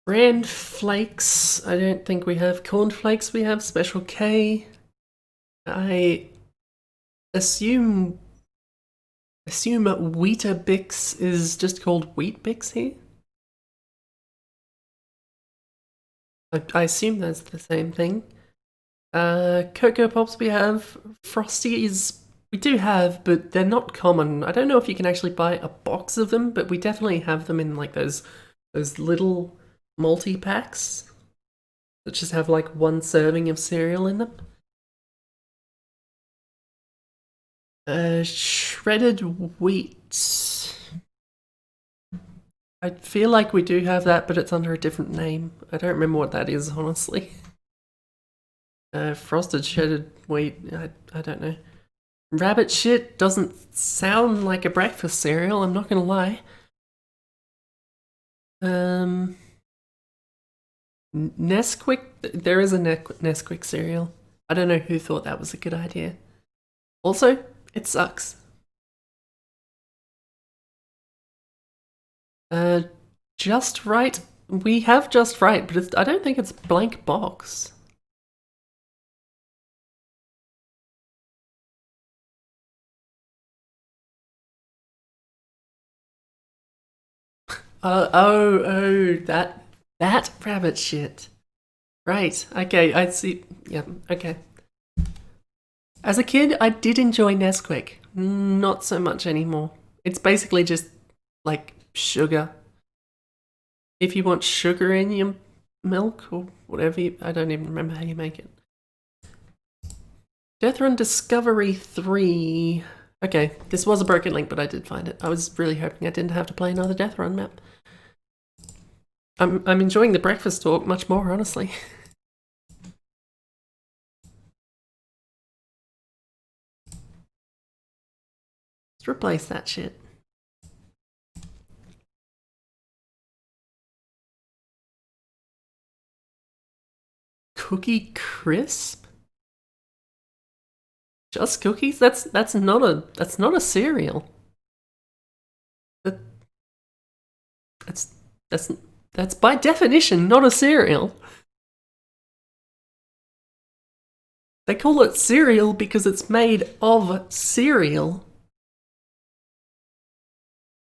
Bran flakes. I don't think we have cornflakes. We have Special K. I assume Weetabix is just called Wheat Bix here. I assume that's the same thing. Cocoa Pops we have. Frosties we do have, but they're not common. I don't know if you can actually buy a box of them, but we definitely have them in like those little multi-packs that just have like one serving of cereal in them. Shredded wheat. I feel like we do have that, but it's under a different name. I don't remember what that is, honestly. Frosted shredded wheat. I don't know. Rabbit shit doesn't sound like a breakfast cereal, I'm not gonna lie. Nesquik, there is a Nesquik cereal. I don't know who thought that was a good idea. Also, it sucks. Just Right. We have Just Right, but I don't think it's blank box. That rabbit shit. Right. Okay, I see. Yeah, okay. As a kid, I did enjoy Nesquik. Not so much anymore. It's basically just like sugar. If you want sugar in your milk or whatever, I don't even remember how you make it. Death Run Discovery 3. Okay, this was a broken link, but I did find it. I was really hoping I didn't have to play another Death Run map. I'm enjoying the breakfast talk much more, honestly. Let's replace that shit. Cookie Crisp? Just cookies? That's not a cereal. That, that's by definition not a cereal. They call it cereal because it's made of cereal.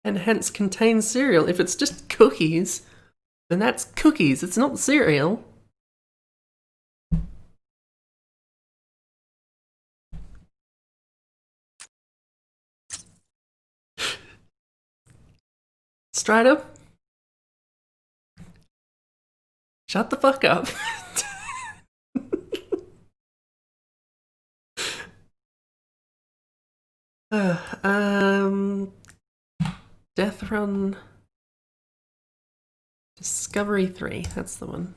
And hence contains cereal. If it's just cookies, then that's cookies. It's not cereal. Strider? Shut the fuck up. Death Run Discovery 3, that's the one.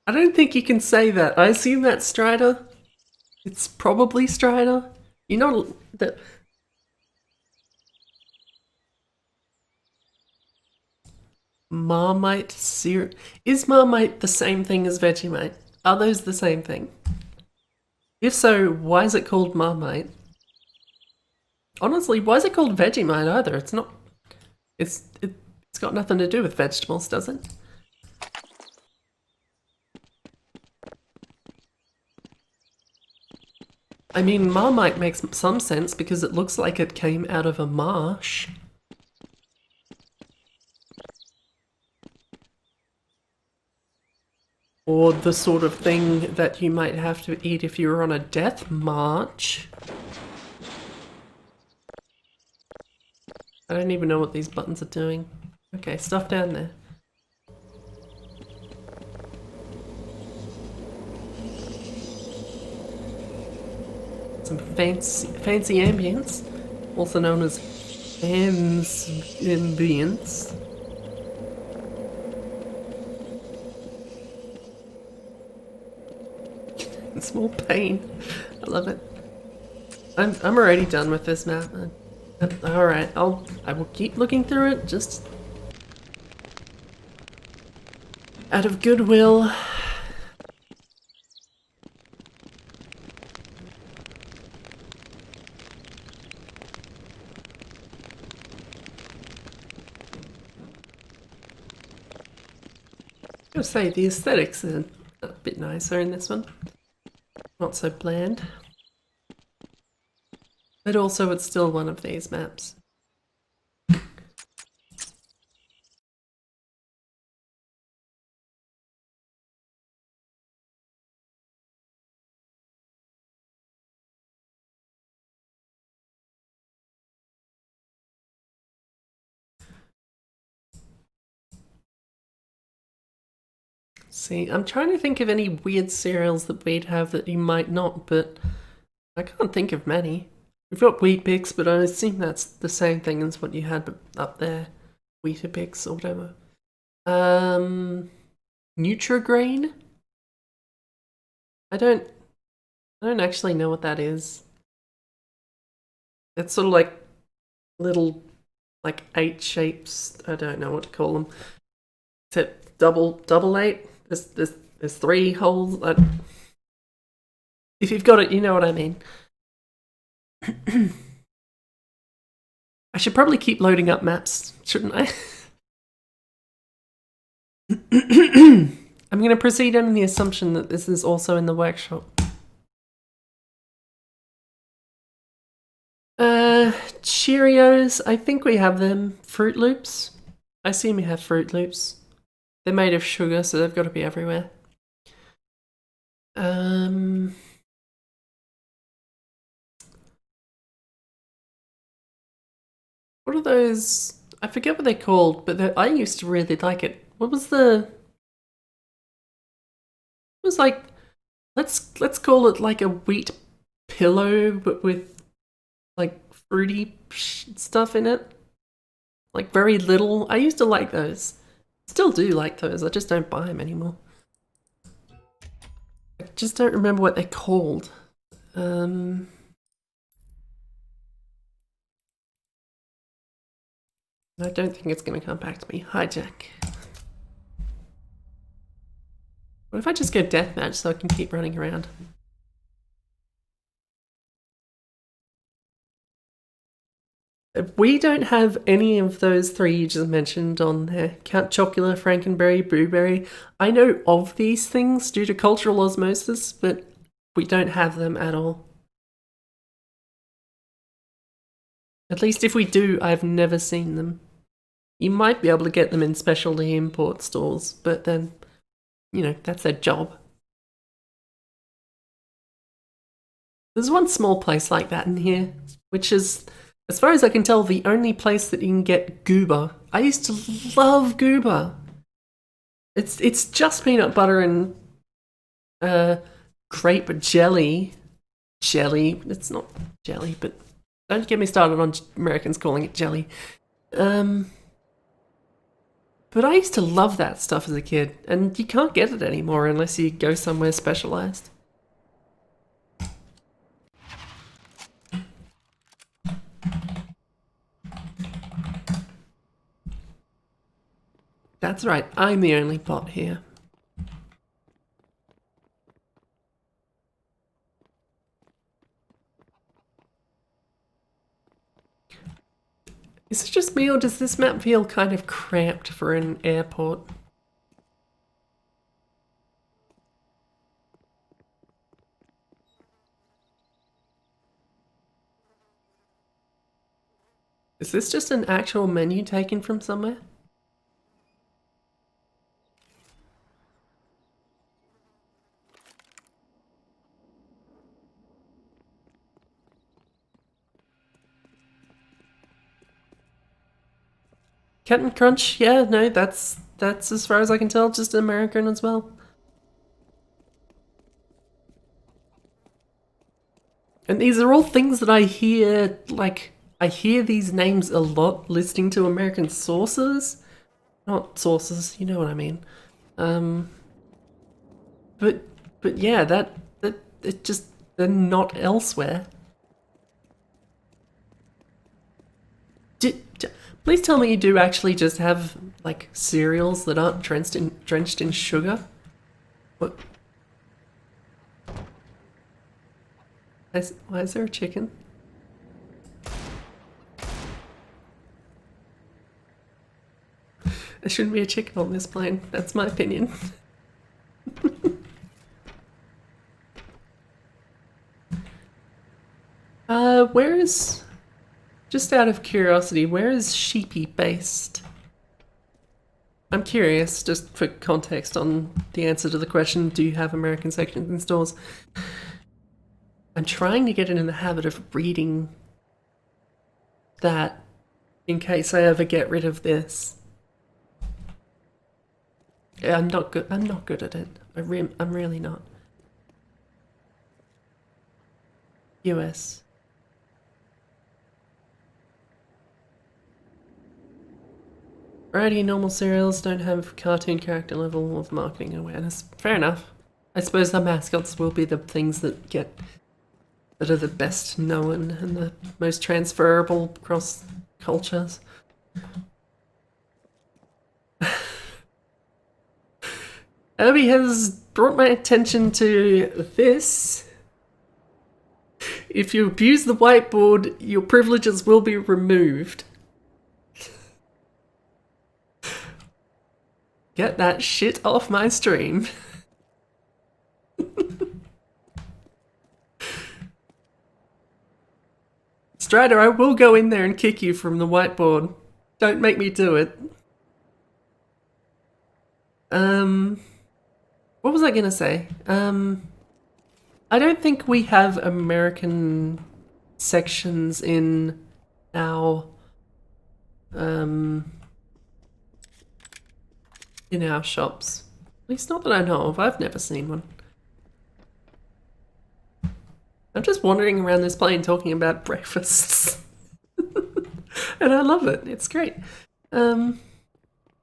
I don't think you can say that. I assume that's Strider. It's probably Strider. You know that. Marmite cereal. Is Marmite the same thing as Vegemite? Are those the same thing? If so, why is it called Marmite? Honestly, why is it called Vegemite either? It's not. It's got nothing to do with vegetables, does it? I mean, Marmite makes some sense because it looks like it came out of a marsh. Or the sort of thing that you might have to eat if you were on a death march. I don't even know what these buttons are doing. Okay, stuff down there. Some fancy ambience, also known as ambience. Small pain. I love it. I'm already done with this map. All right, I will keep looking through it just out of goodwill. I gotta say, the aesthetics are a bit nicer in this one. Not so bland. But also, it's still one of these maps. See, I'm trying to think of any weird cereals that we'd have that you might not, but I can't think of many. We've got Wheat Bix, but I assume that's the same thing as what you had up there. Weetabix or whatever. Nutrigrain? I don't actually know what that is. It's sort of like little, like 8 shapes. I don't know what to call them. Is it double 8? There's 3 holes. If you've got it, you know what I mean. I should probably keep loading up maps, shouldn't I? I'm going to proceed on the assumption that this is also in the workshop. Cheerios, I think we have them. Fruit Loops. I assume we have Fruit Loops. They're made of sugar, so they've got to be everywhere. What are those? I forget what they're called, but I used to really like it. What was the? It was like, let's call it like a wheat pillow, but with like fruity stuff in it. Like very little. I used to like those. Still do like those. I just don't buy them anymore. I just don't remember what they're called. I don't think it's going to come back to me. Hijack. What if I just go deathmatch so I can keep running around? We don't have any of those three you just mentioned on there. Count Chocula, Frankenberry, Blueberry. I know of these things due to cultural osmosis, but we don't have them at all. At least if we do, I've never seen them. You might be able to get them in specialty import stores, but then, you know, that's their job. There's one small place like that in here, which is, as far as I can tell, the only place that you can get goober. I used to love goober. It's just peanut butter and grape jelly. Jelly. It's not jelly, but don't get me started on Americans calling it jelly. But I used to love that stuff as a kid, and you can't get it anymore unless you go somewhere specialized. That's right, I'm the only bot here. Is it just me, or does this map feel kind of cramped for an airport? Is this just an actual menu taken from somewhere? Captain Crunch, yeah, no, that's as far as I can tell, just American as well. And these are all things that I hear, like, I hear these names a lot listening to American sources. Not sources, you know what I mean. But yeah, that it just, they're not elsewhere. Please tell me you do actually just have, like, cereals that aren't drenched in sugar? What? Why is there a chicken? There shouldn't be a chicken on this plane. That's my opinion. Where is... Just out of curiosity, where is Sheepy based? I'm curious, just for context on the answer to the question, do you have American sections in stores? I'm trying to get in the habit of reading that in case I ever get rid of this. Yeah, I'm not good at it. I'm really not. US. Variety normal cereals don't have cartoon character level of marketing awareness. Fair enough. I suppose the mascots will be the things that are the best known and the most transferable across cultures. Abby has brought my attention to this. If you abuse the whiteboard, your privileges will be removed. Get that shit off my stream. Strider, I will go in there and kick you from the whiteboard. Don't make me do it. What was I gonna say? I don't think we have American sections in our shops. At least not that I know of. I've never seen one. I'm just wandering around this plane talking about breakfasts. And I love it. It's great.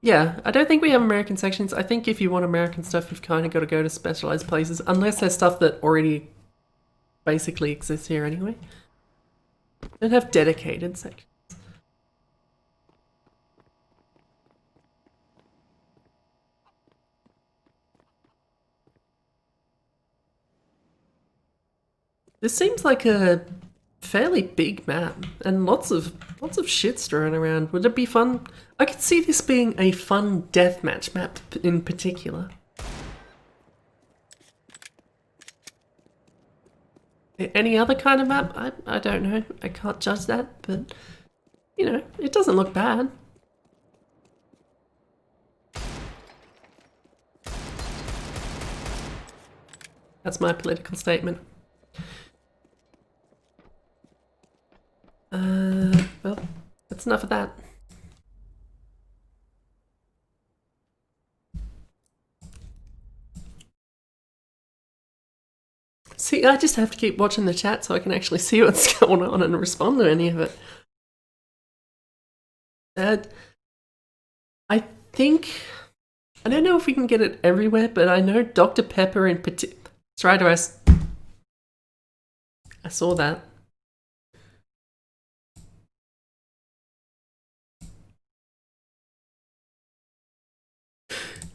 Yeah, I don't think we have American sections. I think if you want American stuff, you've kind of got to go to specialized places, unless there's stuff that already basically exists here anyway. Don't have dedicated sections. This seems like a fairly big map and lots of shit strewn around. Would it be fun? I could see this being a fun deathmatch map in particular. Any other kind of map? I don't know. I can't judge that, but you know, it doesn't look bad. That's my political statement. Well, that's enough of that. See, I just have to keep watching the chat so I can actually see what's going on and respond to any of it. I think... I don't know if we can get it everywhere, but I know Dr. Pepper in particular... Strider, I saw that.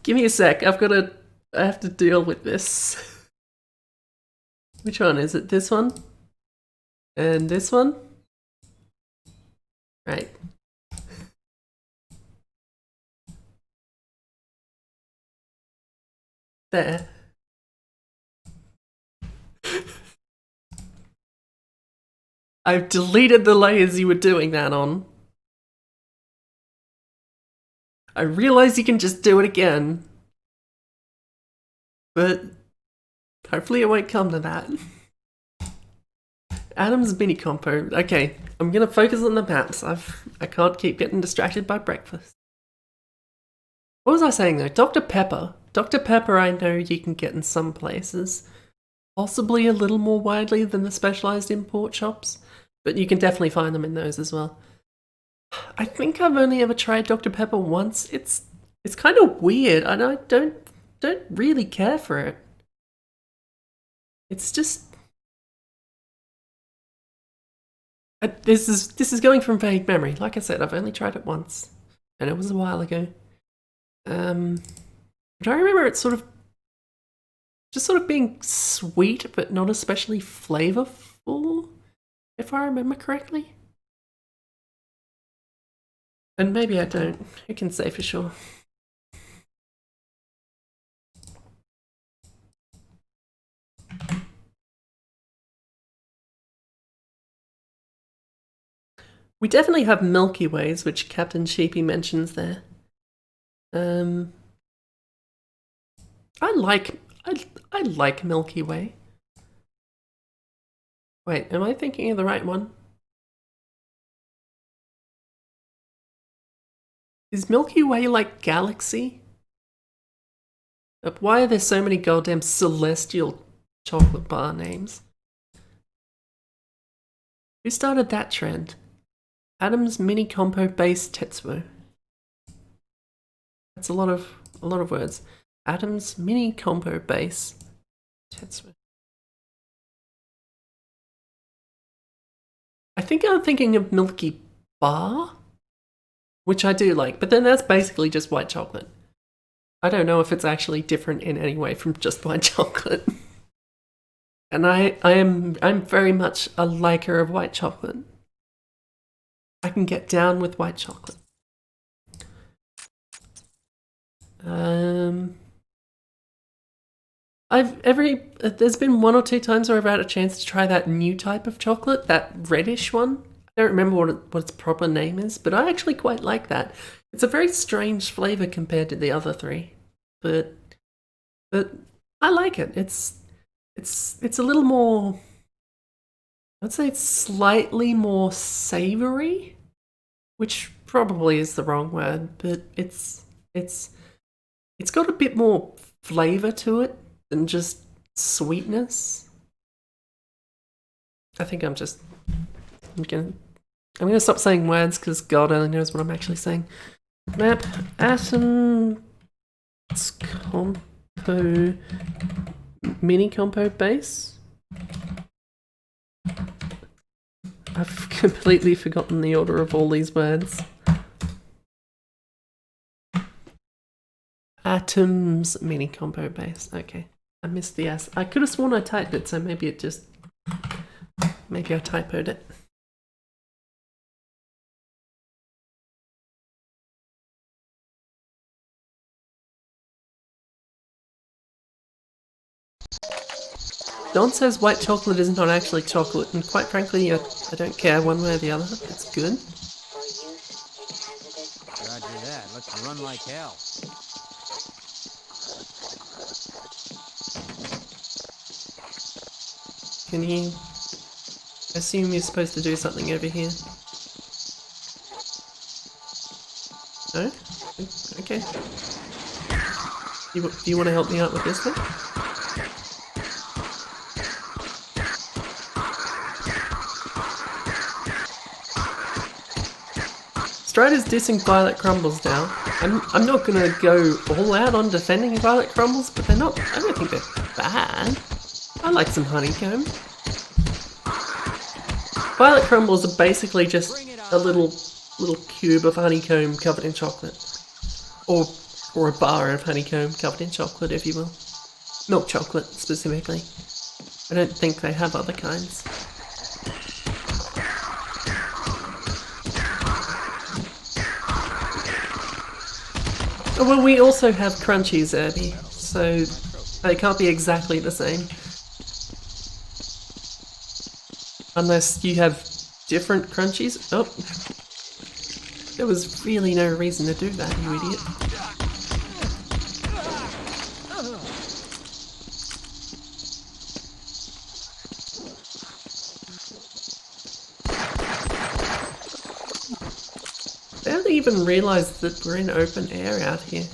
Give me a sec, I have to deal with this. Which one? Is it this one? And this one? Right. There. I've deleted the layers you were doing that on. I realize you can just do it again. But hopefully it won't come to that. Adam's mini compo. Okay, I'm gonna focus on the maps. I can't keep getting distracted by breakfast. What was I saying though? Dr. Pepper. Dr. Pepper I know you can get in some places. Possibly a little more widely than the specialized import shops. But you can definitely find them in those as well. I think I've only ever tried Dr. Pepper once. It's kind of weird, and I don't really care for it. It's just this is going from vague memory. Like I said, I've only tried it once, and it was a while ago. But I remember it sort of being sweet, but not especially flavorful, if I remember correctly. And maybe I don't. Who can say for sure? We definitely have Milky Ways, which Captain Sheepy mentions there. I like Milky Way. Wait, am I thinking of the right one? Is Milky Way like galaxy? But why are there so many goddamn celestial chocolate bar names? Who started that trend? Adam's mini compo base Tetsuo. That's a lot of words. Adam's mini compo base Tetsuo. I think I'm thinking of Milky Bar, which I do like, but then that's basically just white chocolate. I don't know if it's actually different in any way from just white chocolate. And I'm very much a liker of white chocolate. I can get down with white chocolate. There's been one or two times where I've had a chance to try that new type of chocolate, that reddish one. I don't remember what its proper name is, but I actually quite like that. It's a very strange flavor compared to the other three, but I like it. It's a little more. I'd say it's slightly more savory, which probably is the wrong word, but it's got a bit more flavor to it than just sweetness. I think I'm gonna stop saying words because God only knows what I'm actually saying. Map atom compo mini compo base. I've completely forgotten the order of all these words. Atoms mini compo base. Okay, I missed the S. I could have sworn I typed it, so maybe I typoed it. Don says white chocolate is not actually chocolate, and quite frankly, I don't care one way or the other. It's good. Roger that. Let's run like hell. Can you assume you're supposed to do something over here? No? Okay. Do you want to help me out with this thing? Strider's dissing Violet Crumbles now. I'm not gonna go all out on defending Violet Crumbles, but I don't think they're bad. I like some honeycomb. Violet Crumbles are basically just a little cube of honeycomb covered in chocolate. Or a bar of honeycomb covered in chocolate, if you will. Milk chocolate, specifically. I don't think they have other kinds. Oh, well, we also have crunchies, Irby, so they can't be exactly the same. Unless you have different crunchies. Oh. There was really no reason to do that, you idiot. I don't even realise that we're in open air out here.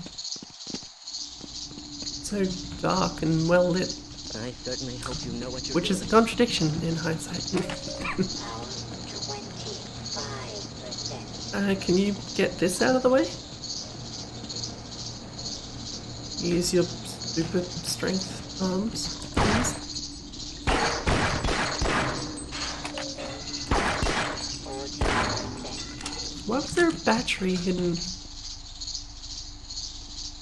So dark and well lit. I certainly hope you know what you're Which is a contradiction in hindsight. Can you get this out of the way? Use your super strength arms, please. Why was there a battery hidden?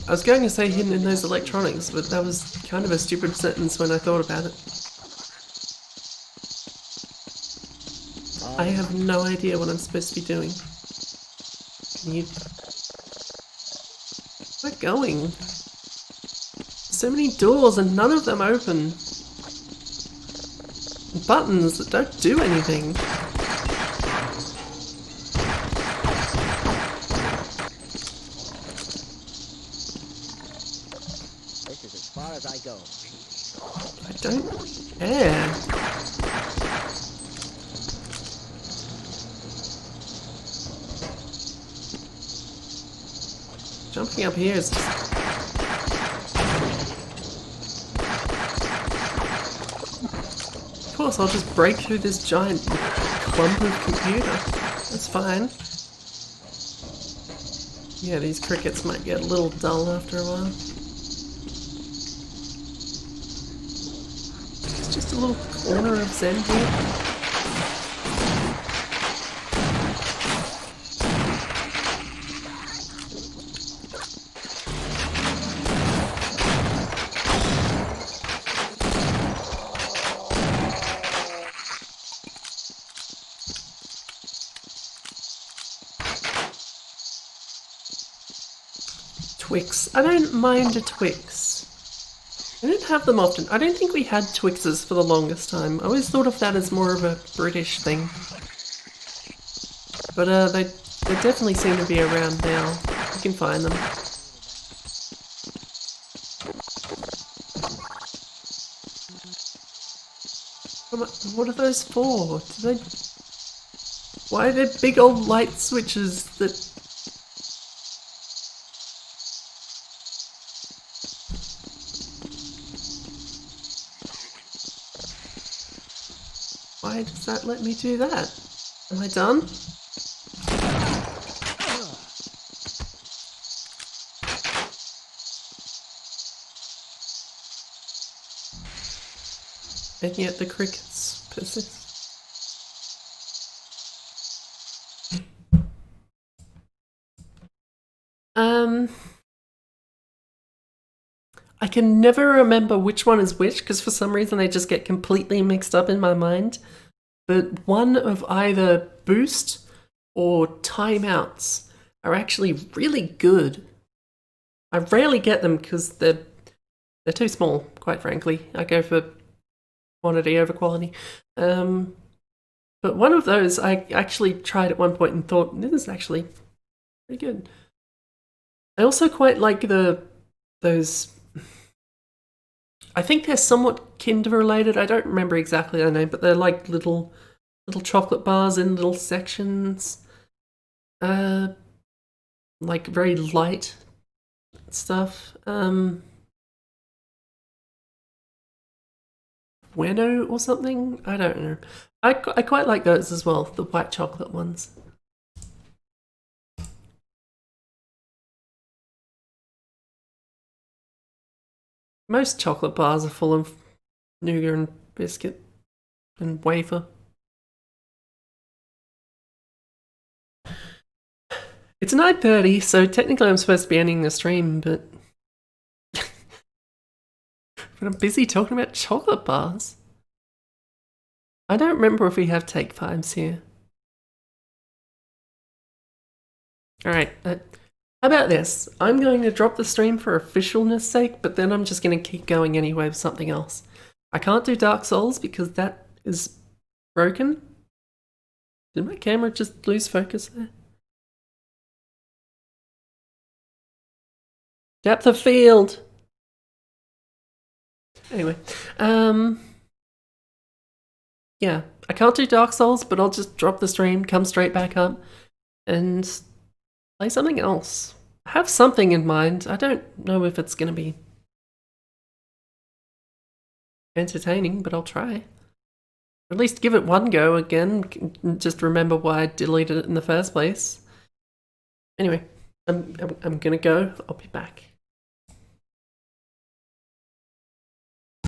I was going to say hidden in those electronics, but that was kind of a stupid sentence when I thought about it. I have no idea what I'm supposed to be doing. Can you... Where am I going? So many doors and none of them open. Buttons that don't do anything. This is as far as I go. I don't care. Jumping up here is just... Of course, I'll just break through this giant clump of computer. That's fine. Yeah, these crickets might get a little dull after a while. It's just a little corner of Zen here. Twix. I don't mind a Twix. I don't have them often. I don't think we had Twixes for the longest time. I always thought of that as more of a British thing. But they definitely seem to be around now. You can find them. What are those for? Do they... Why are there big old light switches that... Why does that let me do that? Am I done? And yet the crickets persist. I can never remember which one is which because for some reason they just get completely mixed up in my mind. But one of either boost or timeouts are actually really good. I rarely get them because they're too small, quite frankly. I go for quantity over quality. But one of those I actually tried at one point and thought, this is actually pretty good. I also quite like those... I think they're somewhat Kinder related. I don't remember exactly their name, but they're like little chocolate bars in little sections. Like very light stuff. Bueno or something? I don't know. I quite like those as well, the white chocolate ones. Most chocolate bars are full of nougat and biscuit and wafer. It's 9:30, so technically I'm supposed to be ending the stream, but I'm busy talking about chocolate bars. I don't remember if we have take fives here. Alright, how about this? I'm going to drop the stream for officialness sake, but then I'm just going to keep going anyway with something else. I can't do Dark Souls because that is broken. Did my camera just lose focus there? Depth of field! Anyway, yeah, I can't do Dark Souls, but I'll just drop the stream, come straight back up, and play something else. I have something in mind. I don't know if it's going to be entertaining, but I'll try. At least give it one go again, just remember why I deleted it in the first place. Anyway, I'm gonna go. I'll be back.